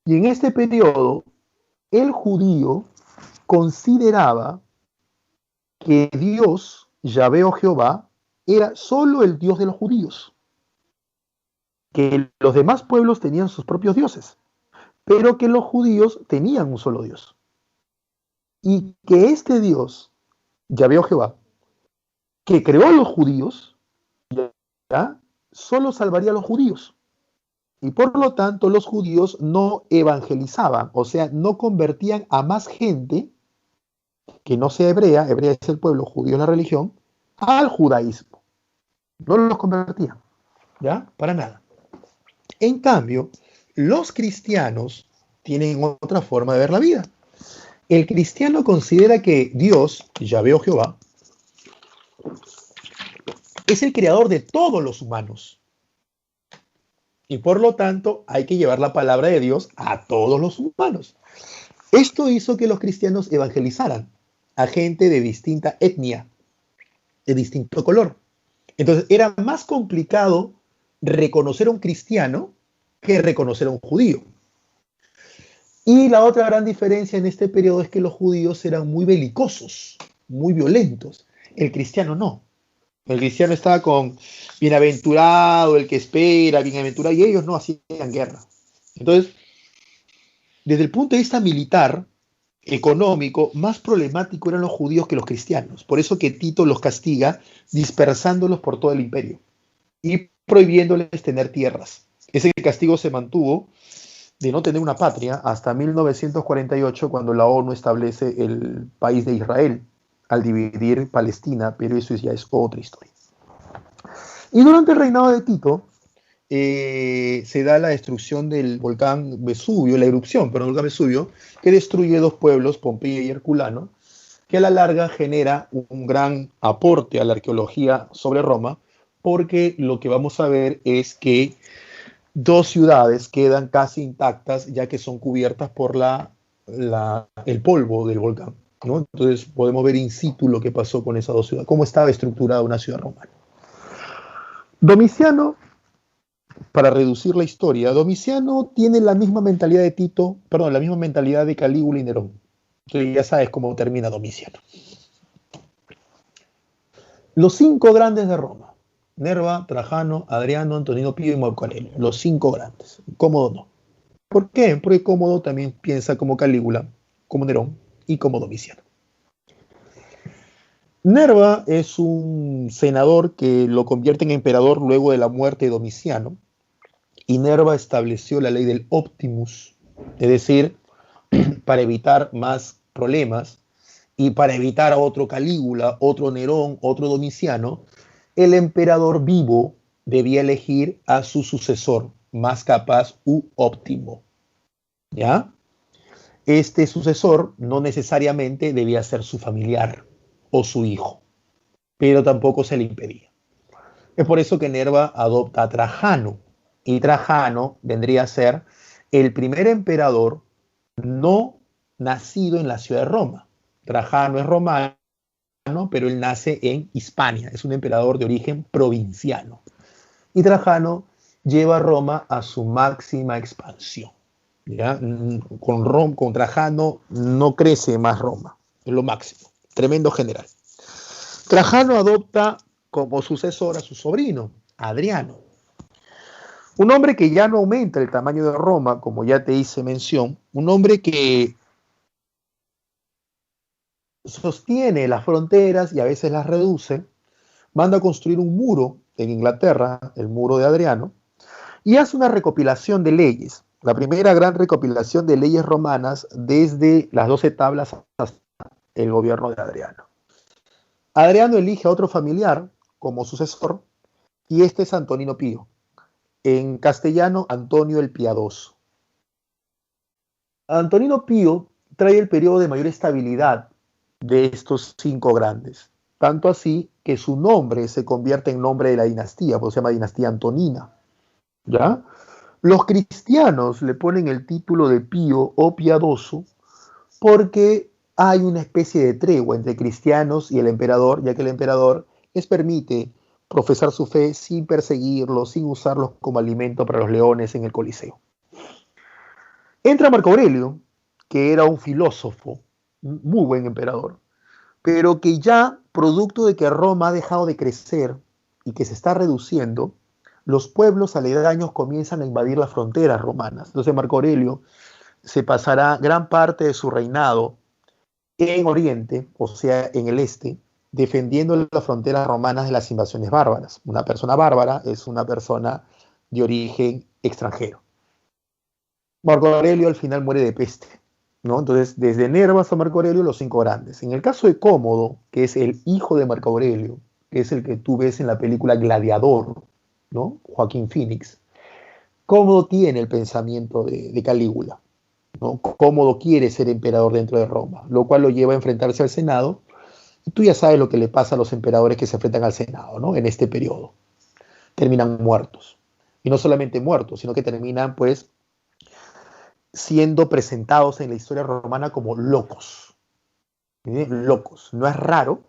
Y en este periodo, el judío consideraba que Dios, Yahvé o Jehová, era solo el Dios de los judíos, que los demás pueblos tenían sus propios dioses, pero que los judíos tenían un solo Dios. Y que este Dios, Yahvé o Jehová, que creó a los judíos, ¿ya? Solo salvaría a los judíos. Y por lo tanto los judíos no evangelizaban, o sea, no convertían a más gente que no sea hebrea, hebrea es el pueblo, judío es la religión, al judaísmo. No los convertían, ¿ya? Para nada. En cambio, los cristianos tienen otra forma de ver la vida. El cristiano considera que Dios, Yahvé o Jehová, es el creador de todos los humanos. Y por lo tanto, hay que llevar la palabra de Dios a todos los humanos. Esto hizo que los cristianos evangelizaran a gente de distinta etnia, de distinto color. Entonces, era más complicado reconocer a un cristiano que reconocer a un judío. Y la otra gran diferencia en este periodo es que los judíos eran muy belicosos, muy violentos. El cristiano no. El cristiano estaba con bienaventurado, el que espera, bienaventurado, y ellos no hacían guerra. Entonces, desde el punto de vista militar, económico, más problemático eran los judíos que los cristianos. Por eso que Tito los castiga dispersándolos por todo el imperio y prohibiéndoles tener tierras. Ese castigo se mantuvo de no tener una patria hasta 1948, cuando la ONU establece el país de Israel al dividir Palestina, pero eso ya es otra historia. Y durante el reinado de Tito se da la destrucción del volcán Vesubio, la erupción, pero el volcán Vesubio, que destruye dos pueblos, Pompeya y Herculano, que a la larga genera un gran aporte a la arqueología sobre Roma, porque lo que vamos a ver es que dos ciudades quedan casi intactas, ya que son cubiertas por el polvo del volcán, ¿no? Entonces podemos ver in situ lo que pasó con esas dos ciudades, cómo estaba estructurada una ciudad romana. Domiciano, para reducir la historia, Domiciano tiene la misma mentalidad de Tito, perdón, la misma mentalidad de Calígula y Nerón. Entonces ya sabes cómo termina Domiciano. Los cinco grandes de Roma: Nerva, Trajano, Adriano, Antonino Pío y Marco Aurelio. Los cinco grandes. Cómodo no. ¿Por qué? Porque Cómodo también piensa como Calígula, como Nerón y como Domiciano. Nerva es un senador que lo convierte en emperador luego de la muerte de Domiciano, y Nerva estableció la ley del Optimus, es decir, para evitar más problemas y para evitar a otro Calígula, otro Nerón, otro Domiciano, el emperador vivo debía elegir a su sucesor más capaz u óptimo. ¿Ya? Este sucesor no necesariamente debía ser su familiar o su hijo, pero tampoco se le impedía. Es por eso que Nerva adopta a Trajano, y Trajano vendría a ser el primer emperador no nacido en la ciudad de Roma. Trajano es romano, pero él nace en Hispania, es un emperador de origen provinciano. Y Trajano lleva a Roma a su máxima expansión. ¿Ya? Con Trajano no crece más Roma, es lo máximo, tremendo general. Trajano adopta como sucesor a su sobrino, Adriano. Un hombre que ya no aumenta el tamaño de Roma, como ya te hice mención, un hombre que sostiene las fronteras y a veces las reduce, manda a construir un muro en Inglaterra, el muro de Adriano, y hace una recopilación de leyes, la primera gran recopilación de leyes romanas desde las 12 tablas hasta el gobierno de Adriano. Adriano elige a otro familiar como sucesor, y este es Antonino Pío. En castellano, Antonio el Piadoso. Antonino Pío trae el periodo de mayor estabilidad de estos cinco grandes, tanto así que su nombre se convierte en nombre de la dinastía, porque se llama dinastía Antonina. ¿Ya? Los cristianos le ponen el título de Pío o Piadoso porque hay una especie de tregua entre cristianos y el emperador, ya que el emperador les permite profesar su fe sin perseguirlos, sin usarlos como alimento para los leones en el Coliseo. Entra Marco Aurelio, que era un filósofo, muy buen emperador, pero que ya, producto de que Roma ha dejado de crecer y que se está reduciendo, los pueblos aledaños comienzan a invadir las fronteras romanas. Entonces Marco Aurelio se pasará gran parte de su reinado en Oriente, o sea, en el este, defendiendo las fronteras romanas de las invasiones bárbaras. Una persona bárbara es una persona de origen extranjero. Marco Aurelio al final muere de peste, ¿no? Entonces, desde Nerva hasta Marco Aurelio, los cinco grandes. En el caso de Cómodo, que es el hijo de Marco Aurelio, que es el que tú ves en la película Gladiador, ¿no? Joaquín Phoenix, Cómodo tiene el pensamiento de Calígula, ¿no? Cómodo quiere ser emperador dentro de Roma, lo cual lo lleva a enfrentarse al Senado. Y tú ya sabes lo que le pasa a los emperadores que se enfrentan al Senado, ¿no? En este periodo. Terminan muertos. Y no solamente muertos, sino que terminan, pues, siendo presentados en la historia romana como locos. Locos. No es raro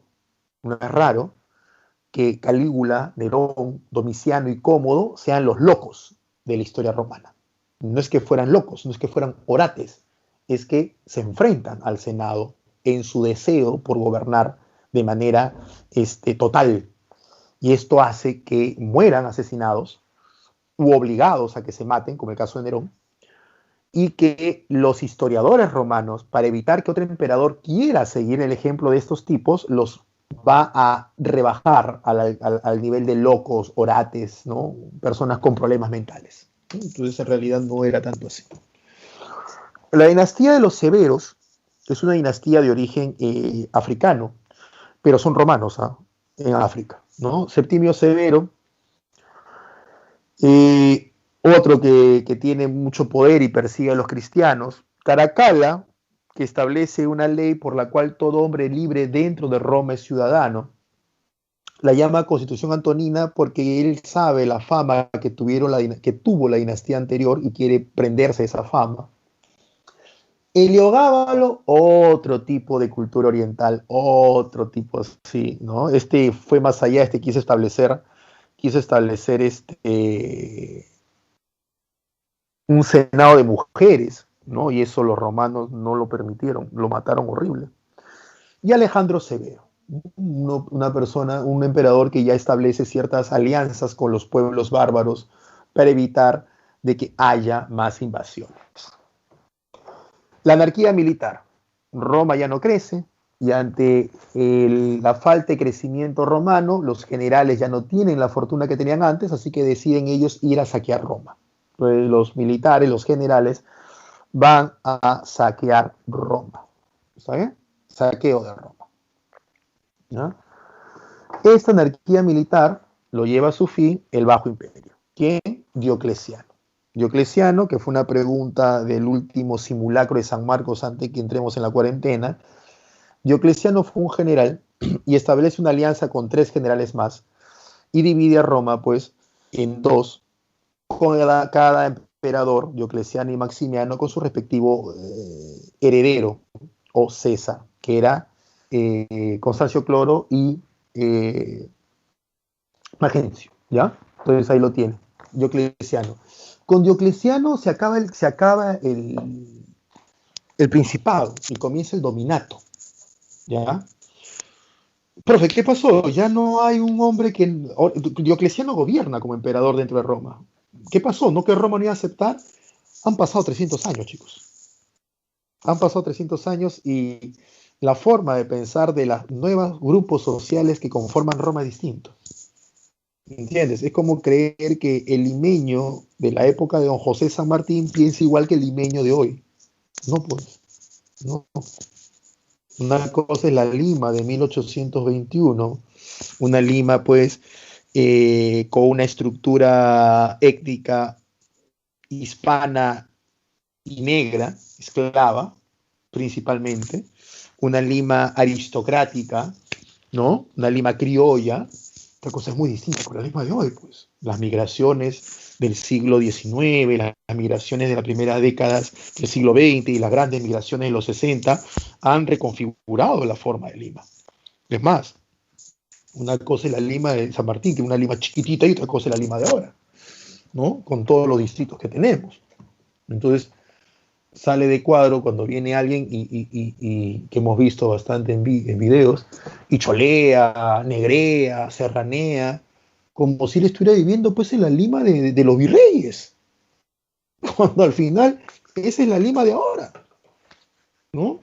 que Calígula, Nerón, Domiciano y Cómodo sean los locos de la historia romana. No es que fueran locos, no es que fueran orates, es que se enfrentan al Senado en su deseo por gobernar de manera total. y esto hace que mueran asesinados u obligados a que se maten, como el caso de Nerón, y que los historiadores romanos, para evitar que otro emperador quiera seguir el ejemplo de estos tipos, los va a rebajar al nivel de locos, orates, ¿no? Personas con problemas mentales. Entonces, en realidad no era tanto así. La dinastía de los Severos es una dinastía de origen africano, pero son romanos, ¿ah? En África, ¿no? Septimio Severo, otro que tiene mucho poder y persigue a los cristianos. Caracalla, que establece una ley por la cual todo hombre libre dentro de Roma es ciudadano. La llama Constitución Antonina porque él sabe la fama que tuvo la dinastía anterior y quiere prenderse esa fama. Heliogábalo, otro tipo de cultura oriental, otro tipo así, ¿no? Este fue más allá, quiso establecer un senado de mujeres, ¿no? Y eso los romanos no lo permitieron, lo mataron horrible. Y Alejandro Severo, un emperador que ya establece ciertas alianzas con los pueblos bárbaros para evitar de que haya más invasiones. La anarquía militar. Roma ya no crece y ante la falta de crecimiento romano, los generales ya no tienen la fortuna que tenían antes, así que deciden ellos ir a saquear Roma. Entonces, los militares, los generales, van a saquear Roma. ¿Está bien? Saqueo de Roma. ¿No? Esta anarquía militar lo lleva a su fin el Bajo Imperio. ¿Quién? Diocleciano. Diocleciano, que fue una pregunta del último simulacro de San Marcos antes que entremos en la cuarentena. Diocleciano fue un general y establece una alianza con 3 generales más y divide a Roma pues en 2, con cada emperador, Diocleciano y Maximiano, con su respectivo heredero o César, que era Constancio Cloro y Magencio, ¿ya? Entonces ahí lo tiene, Diocleciano. Con Diocleciano se acaba el principado y comienza el dominato, ¿ya? Profe, ¿qué pasó? Ya no hay un hombre que... Diocleciano gobierna como emperador dentro de Roma. ¿Qué pasó? ¿No que Roma no iba a aceptar? Han pasado 300 años, chicos. Han pasado 300 años y la forma de pensar de los nuevos grupos sociales que conforman Roma es distinto. ¿Entiendes? Es como creer que el limeño de la época de don José San Martín piensa igual que el limeño de hoy. No, pues. No. Una cosa es la Lima de 1821, una Lima pues con una estructura étnica hispana y negra, esclava principalmente, una Lima aristocrática, ¿no? Una Lima criolla. Esta cosa es muy distinta con la Lima de hoy, pues. Las migraciones del siglo XIX, las migraciones de las primeras décadas del siglo XX y las grandes migraciones de los 60 han reconfigurado la forma de Lima. Es más, una cosa es la Lima de San Martín, que es una Lima chiquitita, y otra cosa es la Lima de ahora, ¿no? Con todos los distritos que tenemos. Entonces, sale de cuadro cuando viene alguien y que hemos visto bastante en videos, y cholea, negrea, serranea, como si él estuviera viviendo pues en la Lima de los virreyes, cuando al final esa es la Lima de ahora, ¿no?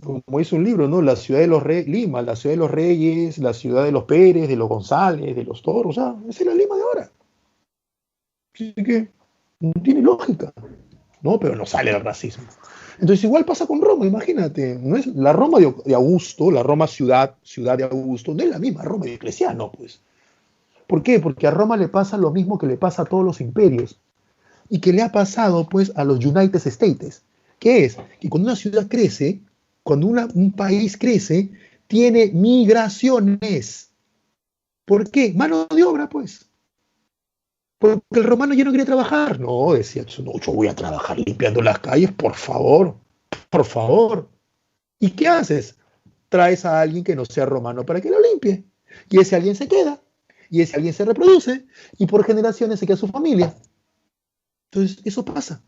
Como dice un libro, ¿no? La ciudad de los reyes, Lima, la ciudad de los reyes, la ciudad de los Pérez, de los González, de los Toros, esa es la Lima de ahora. Así que no tiene lógica, ¿no? Pero no sale el racismo. Entonces igual pasa con Roma, imagínate, no es la Roma de Augusto, la Roma ciudad de Augusto, no es la misma Roma de Diocleciano, pues. ¿Por qué? Porque a Roma le pasa lo mismo que le pasa a todos los imperios y que le ha pasado pues a los United States, que es que cuando una ciudad crece, cuando un país crece, tiene migraciones. ¿Por qué? Mano de obra, pues. Porque el romano ya no quiere trabajar. No, decía, no, yo voy a trabajar limpiando las calles, por favor, por favor. ¿Y qué haces? Traes a alguien que no sea romano para que lo limpie. Y ese alguien se queda. Y ese alguien se reproduce. Y por generaciones se queda su familia. Entonces, eso pasa.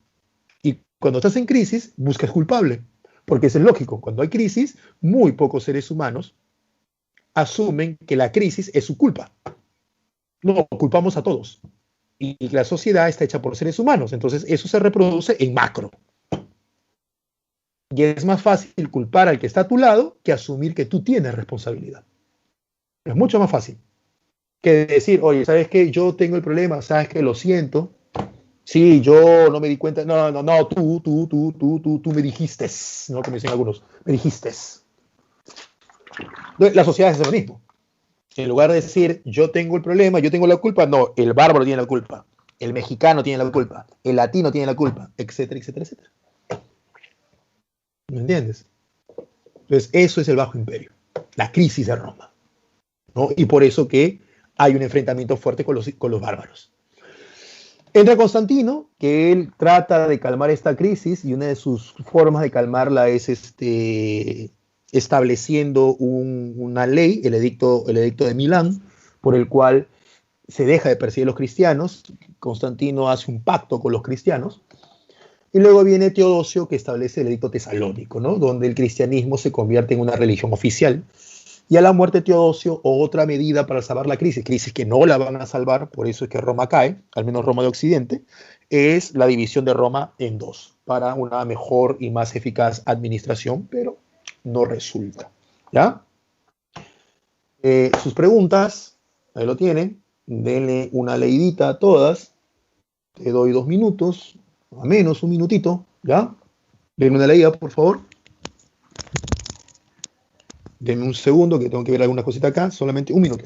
Y cuando estás en crisis, buscas culpable. Porque eso es lógico. Cuando hay crisis, muy pocos seres humanos asumen que la crisis es su culpa. No, culpamos a todos. Y la sociedad está hecha por seres humanos, entonces eso se reproduce en macro. Y es más fácil culpar al que está a tu lado que asumir que tú tienes responsabilidad. Es mucho más fácil que decir, oye, ¿sabes qué? Yo tengo el problema, ¿sabes qué? Lo siento. Sí, yo no me di cuenta. No, tú me dijiste, ¿no? Como dicen algunos, me dijiste. La sociedad es lo mismo. En lugar de decir, yo tengo el problema, yo tengo la culpa, no, el bárbaro tiene la culpa, el mexicano tiene la culpa, el latino tiene la culpa, etcétera, etcétera, etcétera. ¿Me entiendes? Entonces, eso es el Bajo Imperio, la crisis de Roma, ¿no? Y por eso que hay un enfrentamiento fuerte con los bárbaros. Entra Constantino, que él trata de calmar esta crisis, y una de sus formas de calmarla es estableciendo una ley, el edicto de Milán, por el cual se deja de perseguir a los cristianos. Constantino hace un pacto con los cristianos. Y luego viene Teodosio, que establece el edicto tesalónico, ¿no? Donde el cristianismo se convierte en una religión oficial. Y a la muerte de Teodosio, otra medida para salvar la crisis que no la van a salvar, por eso es que Roma cae, al menos Roma de Occidente, es la división de Roma en dos, para una mejor y más eficaz administración, pero no resulta. ¿Ya? Sus preguntas, ahí lo tienen, denle una leidita a todas, te doy 2 minutos, a menos un minutito, ¿ya? Denme una leída, por favor. Denme un segundo que tengo que ver alguna cosita acá, solamente un minuto.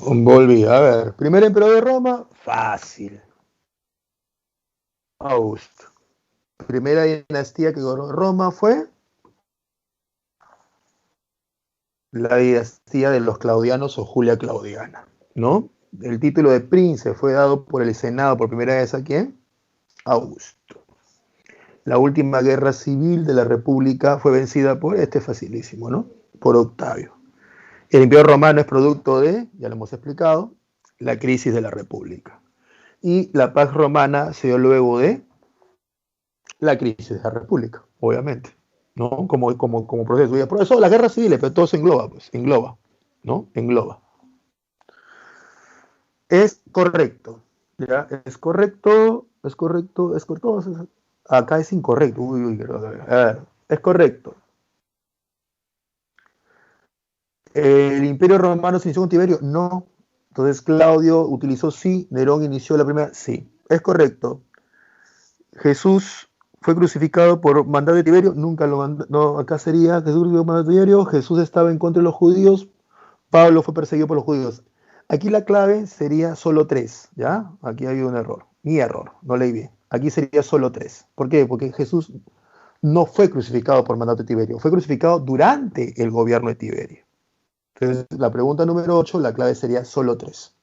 Volví, a ver. Primer emperador de Roma, fácil. Augusto. Primera dinastía que gobernó Roma fue la dinastía de los Claudianos o Julia Claudiana, ¿no? El título de príncipe fue dado por el Senado por primera vez a ¿quién? Augusto. La última guerra civil de la República fue vencida por, facilísimo, ¿no? Por Octavio. El Imperio Romano es producto de, ya lo hemos explicado, la crisis de la República. Y la paz romana se dio luego de la crisis de la República, obviamente, ¿no? Como proceso. Por eso las guerras civiles, pero todo se engloba, pues, ¿no? Engloba. Es correcto, ¿ya? Es correcto. Acá es incorrecto. A ver, es correcto. ¿El Imperio Romano se inició con Tiberio? No. Entonces Claudio utilizó sí, Nerón inició la primera, sí. Es correcto. Jesús fue crucificado por mandato de Tiberio, nunca lo mandó, no, acá sería Jesús por mandato de Tiberio, Jesús estaba en contra de los judíos, Pablo fue perseguido por los judíos. Aquí la clave sería solo 3, ¿ya? Aquí hay un error, mi error, no leí bien. Aquí sería solo 3. ¿Por qué? Porque Jesús no fue crucificado por mandato de Tiberio, fue crucificado durante el gobierno de Tiberio. Entonces, la pregunta número 8, la clave sería solo 3.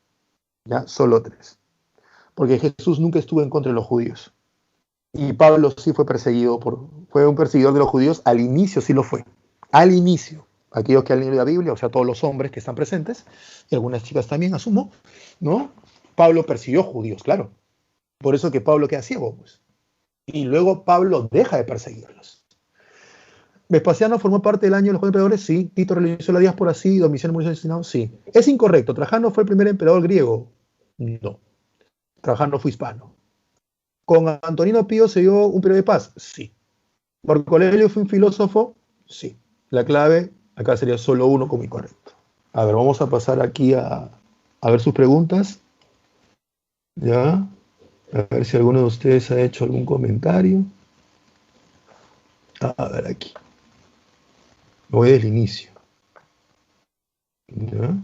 ¿Ya? Solo 3. Porque Jesús nunca estuvo en contra de los judíos. Y Pablo sí fue un perseguidor de los judíos, al inicio sí lo fue. Al inicio. Aquellos que han leído la Biblia, o sea, todos los hombres que están presentes, y algunas chicas también, asumo, ¿no? Pablo persiguió judíos, claro. Por eso que Pablo queda ciego, pues. Y luego Pablo deja de perseguirlos. ¿Vespasiano formó parte del año de los cuatro emperadores? Sí. ¿Tito realizó la diáspora? Sí. ¿Domiciano murió asesinado? Sí. Es incorrecto. ¿Trajano fue el primer emperador griego? No. Trajano fue hispano. ¿Con Antonino Pío se dio un periodo de paz? Sí. ¿Marco Aurelio fue un filósofo? Sí. La clave acá sería solo uno como incorrecto. A ver, vamos a pasar aquí a ver sus preguntas. ¿Ya? A ver si alguno de ustedes ha hecho algún comentario. A ver aquí. Voy desde el inicio. ¿Ya?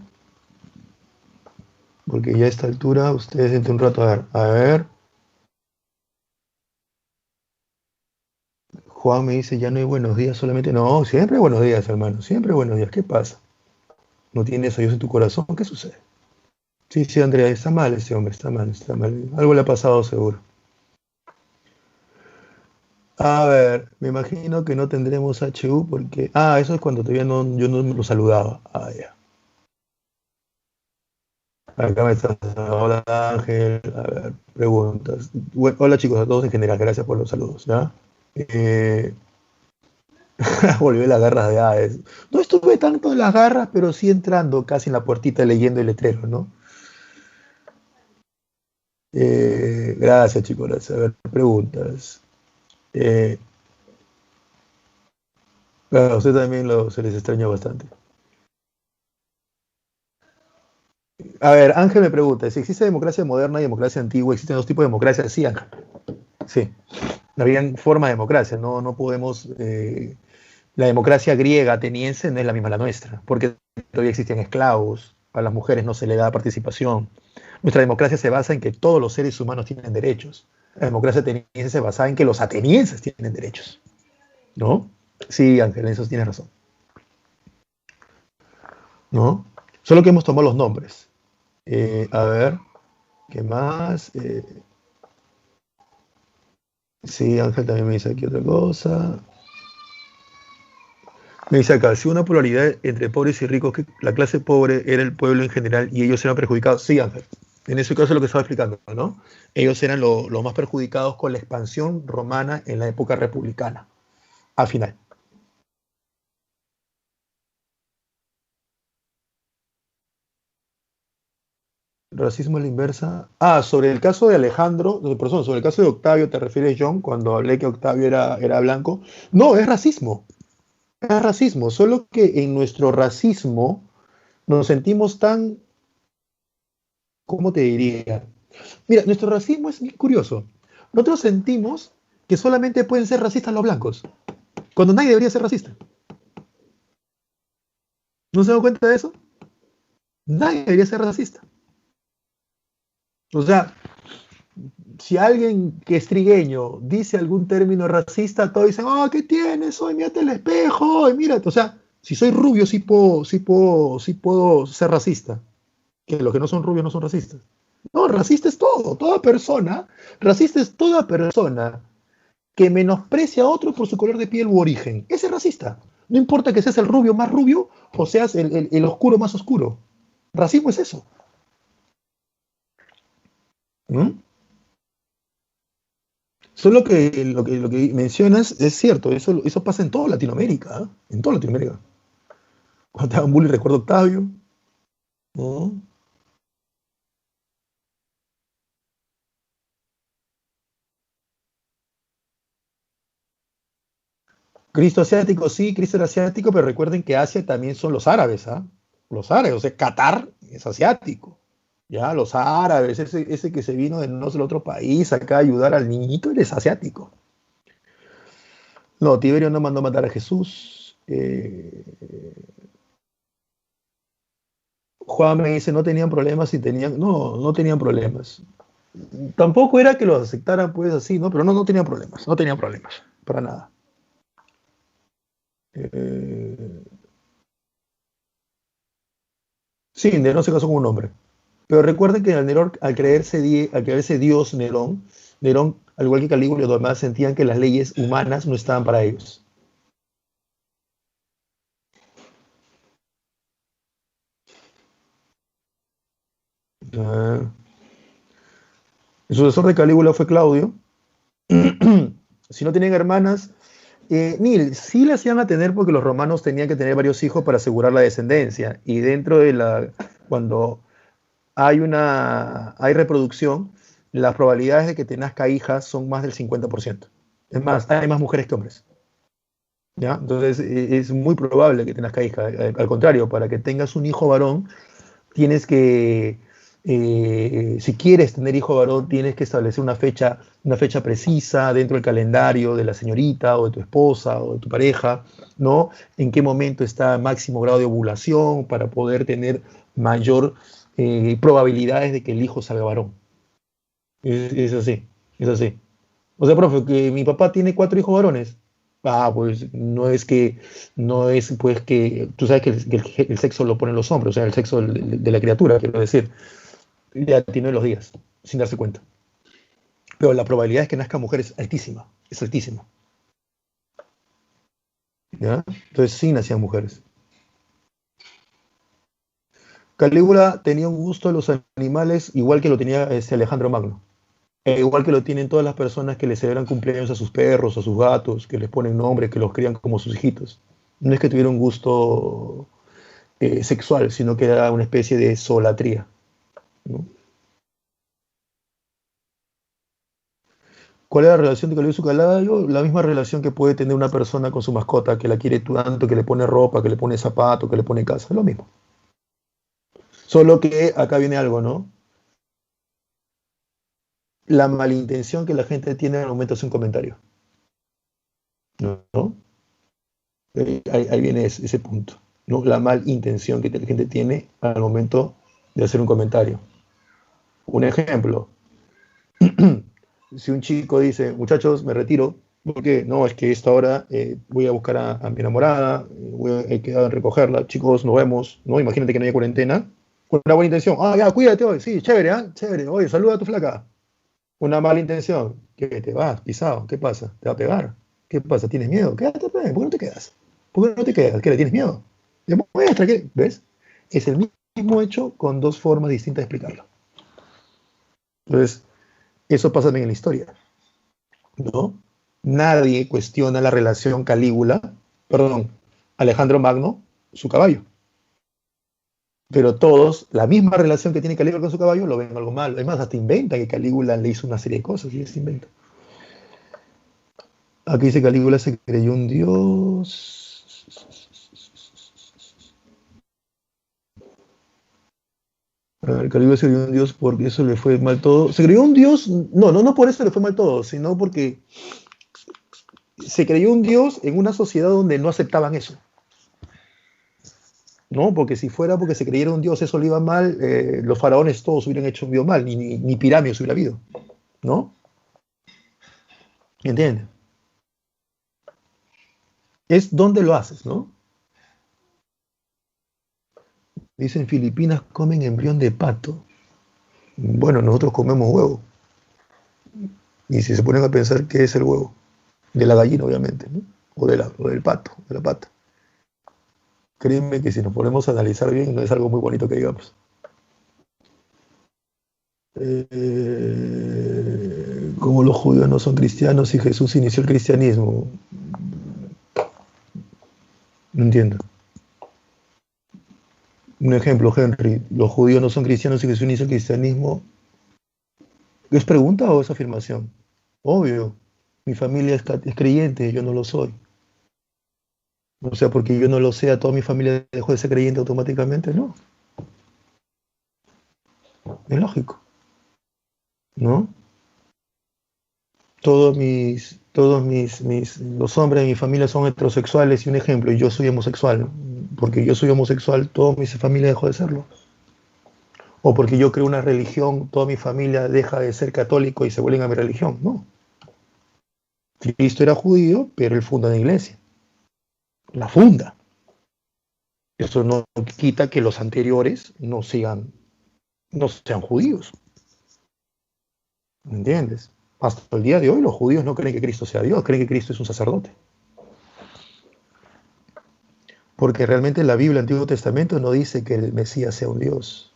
Porque ya a esta altura ustedes entre un rato a ver. Juan me dice, ya no hay buenos días, solamente no, siempre hay buenos días, hermano, siempre hay buenos días. ¿Qué pasa? ¿No tienes a Dios en tu corazón? ¿Qué sucede? Sí, sí, Andrea, está mal ese hombre, está mal, está mal. Algo le ha pasado seguro. A ver, me imagino que no tendremos HU porque... Ah, eso es cuando todavía no, yo no lo saludaba. Ah, ya. Acá me está... Hola Ángel, a ver, preguntas. Bueno, hola chicos, a todos en general, gracias por los saludos, ¿ya? Eh, Volvió las garras de Hades. No estuve tanto en las garras, pero sí entrando casi en la puertita leyendo el letrero, ¿no? Gracias, chicos. Gracias. A ver, preguntas. Eh, a usted también se les extraña bastante. A ver, Ángel me pregunta, si existe democracia moderna y democracia antigua, ¿existen dos tipos de democracia? Sí, Ángel. Sí. Habían formas de democracia, no, no podemos... la democracia griega ateniense no es la misma la nuestra, porque todavía existían esclavos, a las mujeres no se le da participación. Nuestra democracia se basa en que todos los seres humanos tienen derechos. La democracia ateniense se basa en que los atenienses tienen derechos, ¿no? Sí, Ángel, en eso tienes razón, ¿no? Solo que hemos tomado los nombres. A ver, ¿qué más? Sí, Ángel también me dice aquí otra cosa. Me dice acá, si una polaridad entre pobres y ricos, que la clase pobre era el pueblo en general y ellos eran perjudicados. Sí, Ángel. En ese caso es lo que estaba explicando, ¿no? Ellos eran los más perjudicados con la expansión romana en la época republicana, al final. Racismo a la inversa. Ah, sobre el caso de Alejandro, perdón, sobre el caso de Octavio, ¿te refieres, John, cuando hablé que Octavio era blanco? No, es racismo. Es racismo, solo que en nuestro racismo nos sentimos tan, ¿cómo te diría? Mira, nuestro racismo es bien curioso. Nosotros sentimos que solamente pueden ser racistas los blancos, cuando nadie debería ser racista. ¿No se dan cuenta de eso? Nadie debería ser racista. O sea, si alguien que es trigueño dice algún término racista, todos dicen, oh, ¿qué tienes? Hoy mírate el espejo, y mírate. O sea, si soy rubio, sí puedo ser racista. Que los que no son rubios no son racistas. No, racista es todo, racista es toda persona que menosprecia a otro por su color de piel u origen. Ese es racista. No importa que seas el rubio más rubio o seas el oscuro más oscuro. Racismo es eso. ¿No? Solo que lo que mencionas es cierto, eso pasa en toda Latinoamérica, ¿eh? En toda Latinoamérica. Cuando te hagan bullying, recuerdo a Octavio, ¿no? Cristo asiático, sí, Cristo era asiático, pero recuerden que Asia también son los árabes, ¿ah? Los árabes, o sea, Qatar es asiático. Ya, los árabes, ese que se vino de no sé, el otro país acá a ayudar al niñito, él es asiático. No, Tiberio no mandó matar a Jesús. Juan me dice, no tenían problemas y tenían. No, no tenían problemas. Tampoco era que los aceptaran, pues así, ¿no? Pero no, no tenían problemas, no tenían problemas, para nada. Eh, sí, Nerón se casó con un hombre. Pero recuerden que Nerón, al creerse Dios Nerón, al igual que Calígula y los demás, sentían que las leyes humanas no estaban para ellos. Ah, el sucesor de Calígula fue Claudio. Si no tienen hermanas, Neil, sí las iban a tener porque los romanos tenían que tener varios hijos para asegurar la descendencia. Y cuando hay reproducción, las probabilidades de que te nazca hijas son más del 50%. Es más, hay más mujeres que hombres. ¿Ya? Entonces, es muy probable que te nazca hija. Al contrario, para que tengas un hijo varón, tienes que, si quieres tener hijo varón, tienes que establecer una fecha precisa dentro del calendario de la señorita o de tu esposa o de tu pareja, ¿no? En qué momento está máximo grado de ovulación para poder tener mayor probabilidades de que el hijo salga varón. Es así, es así. O sea, profe, que mi papá tiene 4 hijos varones. Ah, pues no es pues que, tú sabes que el sexo lo ponen los hombres, o sea, el sexo de la criatura, quiero decir, ya tiene los días, sin darse cuenta. Pero la probabilidad de que nazca mujer es altísima, es altísima. ¿Ya? Entonces sí nacían mujeres. Calígula tenía un gusto de los animales igual que lo tenía Alejandro Magno. Igual que lo tienen todas las personas que le celebran cumpleaños a sus perros, a sus gatos, que les ponen nombre, que los crían como sus hijitos. No es que tuviera un gusto sexual, sino que era una especie de solatría, ¿no? ¿Cuál es la relación de Calígula y su caballo? La misma relación que puede tener una persona con su mascota, que la quiere tanto, que le pone ropa, que le pone zapato, que le pone casa. Es lo mismo. Solo que acá viene algo, ¿no? La malintención que la gente tiene al momento de hacer un comentario, ¿no? Ahí viene ese punto, ¿no? La malintención que la gente tiene al momento de hacer un comentario. Un ejemplo, si un chico dice, muchachos, me retiro, porque no, es que esta hora voy a buscar a mi enamorada, he quedado en recogerla, chicos, nos vemos, ¿no? Imagínate que no haya cuarentena, con una buena intención, ah, ya, cuídate hoy, sí, chévere, ¿ah? Chévere, oye, saluda a tu flaca. Una mala intención, ¿qué te vas, pisado? ¿Qué pasa? ¿Te va a pegar? ¿Qué pasa? ¿Tienes miedo? Quédate, pues, ¿por qué no te quedas? ¿Por qué no te quedas? ¿Qué le tienes miedo? Demuestra que, ¿ves? Es el mismo hecho con dos formas distintas de explicarlo. Entonces, eso pasa también en la historia, ¿no? Nadie cuestiona la relación Alejandro Magno, su caballo. Pero todos, la misma relación que tiene Calígula con su caballo, lo ven algo malo. Además, hasta inventa que Calígula le hizo una serie de cosas y se inventa. Aquí dice Calígula se creyó un dios. A ver, Calígula se creyó un dios porque eso le fue mal todo. Se creyó un dios, no por eso le fue mal todo, sino porque se creyó un dios en una sociedad donde no aceptaban eso. ¿No? Porque si fuera porque se creyera un dios, eso le iba mal, los faraones todos hubieran hecho un mal, ni pirámides hubiera habido, ¿no? ¿Entiendes? Es donde lo haces, ¿no? Dicen Filipinas comen embrión de pato. Bueno, nosotros comemos huevo. Y si se ponen a pensar qué es el huevo, de la gallina, obviamente, ¿no? O del pato, de la pata. Créeme que si nos ponemos a analizar bien, no es algo muy bonito que digamos. Como los judíos no son cristianos y Jesús inició el cristianismo. No entiendo. Un ejemplo, Henry, los judíos no son cristianos y Jesús inició el cristianismo. ¿Es pregunta o es afirmación? Obvio, mi familia es creyente, yo no lo soy. O sea, porque yo no lo sea, toda mi familia dejó de ser creyente automáticamente, no. Es lógico, ¿no? Los hombres de mi familia son heterosexuales y un ejemplo, y yo soy homosexual. Porque yo soy homosexual, toda mi familia dejó de serlo. O porque yo creo una religión, toda mi familia deja de ser católico y se vuelven a mi religión. No. Cristo era judío, pero él funda una iglesia. La funda. Eso no quita que los anteriores no sean judíos. ¿Me entiendes? Hasta el día de hoy los judíos no creen que Cristo sea Dios, creen que Cristo es un sacerdote. Porque realmente la Biblia, el Antiguo Testamento, no dice que el Mesías sea un Dios.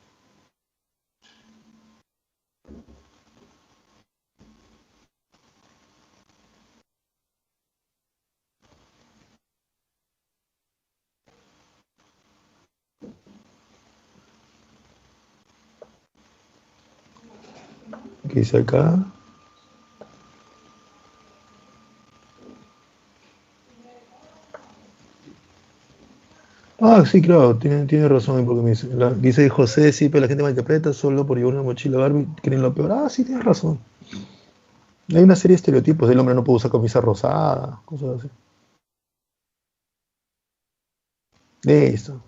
¿Qué dice acá? Ah, sí, claro, tiene razón, porque dice José, sí, pero la gente malinterpreta solo por llevar una mochila Barbie, creen lo peor. Ah, sí, tienes razón. Hay una serie de estereotipos, el hombre no puede usar camisa rosada, cosas así. Listo,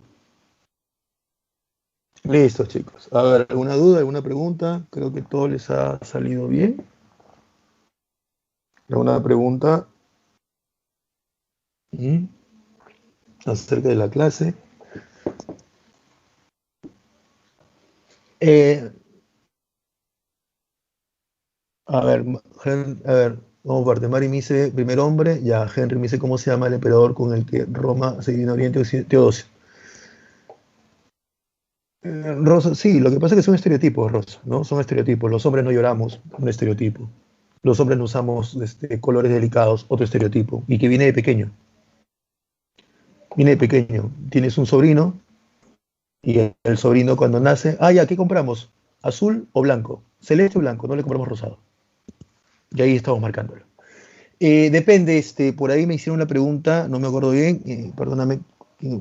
listo, chicos. A ver, ¿alguna duda, alguna pregunta? Creo que todo les ha salido bien. ¿Alguna pregunta? ¿Mm? Acerca de la clase? Eh, a ver, vamos por parte. Mari me dice, primer hombre, ya, Henry me dice, ¿cómo se llama el emperador con el que Roma se divide en Oriente y Occidente? Teodosio. Rosa, sí, lo que pasa es que son estereotipos, Rosa, ¿no? Son estereotipos. Los hombres no lloramos, un estereotipo. Los hombres no usamos colores delicados, otro estereotipo. Y que viene de pequeño. Viene de pequeño. Tienes un sobrino y el sobrino cuando nace, ah, ya, ¿qué compramos? ¿Azul o blanco? Celeste o blanco, no le compramos rosado. Y ahí estamos marcándolo. Depende, por ahí me hicieron una pregunta, no me acuerdo bien, perdóname,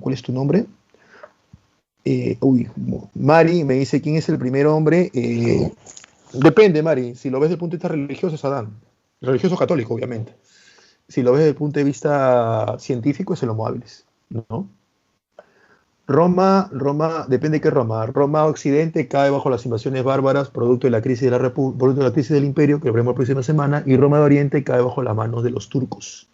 ¿cuál es tu nombre? Uy, Mari me dice, ¿quién es el primer hombre? Depende, Mari, si lo ves desde el punto de vista religioso es Adán, religioso católico, obviamente. Si lo ves desde el punto de vista científico es el Homo habilis, ¿no? Roma, depende de qué Roma. Roma Occidente cae bajo las invasiones bárbaras, producto de la crisis producto de la crisis del imperio, que lo veremos la próxima semana, y Roma de Oriente cae bajo las manos de los turcos.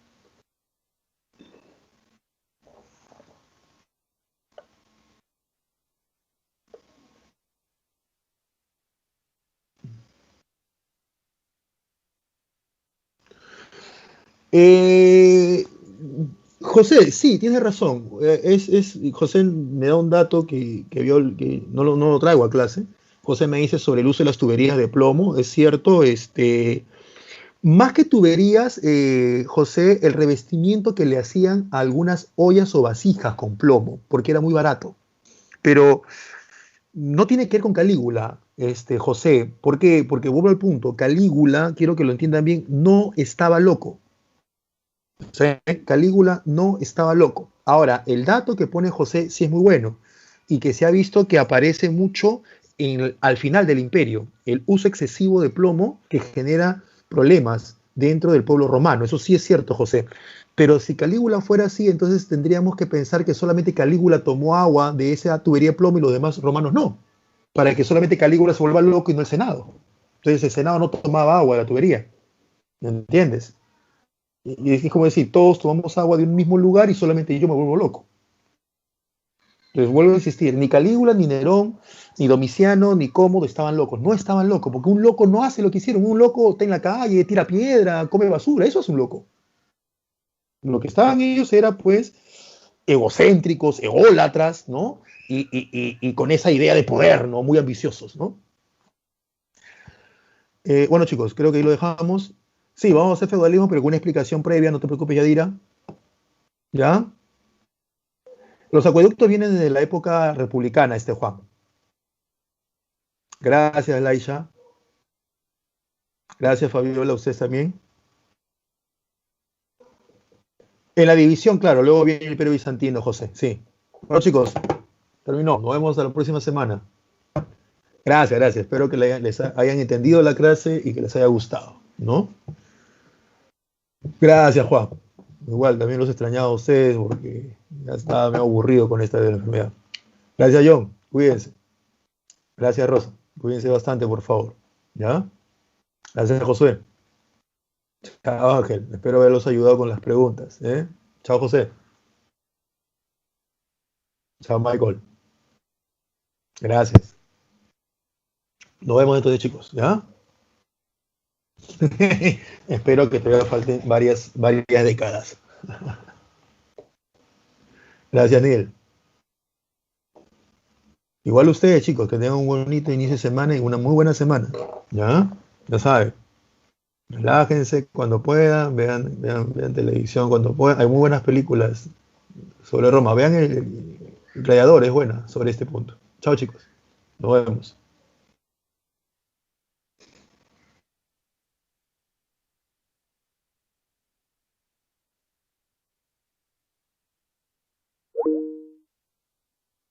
Eh, José, sí, tienes razón. José me da un dato que no lo traigo a clase. José me dice sobre el uso de las tuberías de plomo. Es cierto, más que tuberías, José, el revestimiento que le hacían a algunas ollas o vasijas con plomo, porque era muy barato. Pero no tiene que ver con Calígula, José. ¿Por qué? Porque vuelvo al punto. Calígula, quiero que lo entiendan bien, no estaba loco. O sea, Calígula no estaba loco. Ahora, el dato que pone José sí es muy bueno y que se ha visto que aparece mucho al final del imperio, el uso excesivo de plomo que genera problemas dentro del pueblo romano. Eso sí es cierto, José. Pero si Calígula fuera así, entonces tendríamos que pensar que solamente Calígula tomó agua de esa tubería de plomo y los demás romanos no, para que solamente Calígula se vuelva loco y no el Senado. Entonces el Senado no tomaba agua de la tubería, ¿me entiendes? Y es como decir, todos tomamos agua de un mismo lugar y solamente yo me vuelvo loco. Les vuelvo a insistir, ni Calígula, ni Nerón, ni Domiciano, ni Cómodo estaban locos. No estaban locos, porque un loco no hace lo que hicieron. Un loco está en la calle, tira piedra, come basura. Eso es un loco. Lo que estaban ellos era, pues, egocéntricos, ególatras, ¿no? Y con esa idea de poder, ¿no? Muy ambiciosos, ¿no? Bueno, chicos, creo que ahí lo dejamos. Sí, vamos a hacer feudalismo, pero con una explicación previa, no te preocupes, Yadira. ¿Ya? Los acueductos vienen desde la época republicana, Juan. Gracias, Laisha. Gracias, Fabiola, a ustedes también. En la división, claro, luego viene el Imperio Bizantino, José. Sí. Bueno, chicos, terminó. Nos vemos la próxima semana. Gracias, gracias. Espero que les hayan entendido la clase y que les haya gustado, ¿no? Gracias, Juan. Igual, también los extrañaba a ustedes porque ya estaba medio aburrido con esta de la enfermedad. Gracias, John. Cuídense. Gracias, Rosa. Cuídense bastante, por favor. ¿Ya? Gracias, Josué. Chao, Ángel. Espero haberlos ayudado con las preguntas. ¿Eh? Chao, José. Chao, Michael. Gracias. Nos vemos entonces, chicos. ¿Ya? Espero que todavía falten varias décadas. Gracias, Neil. Igual ustedes, chicos, que tengan un bonito inicio de semana y una muy buena semana. ¿Ya? Ya saben. Relájense cuando puedan, vean televisión cuando puedan. Hay muy buenas películas sobre Roma. Vean el Gladiador, es buena sobre este punto. Chao, chicos. Nos vemos.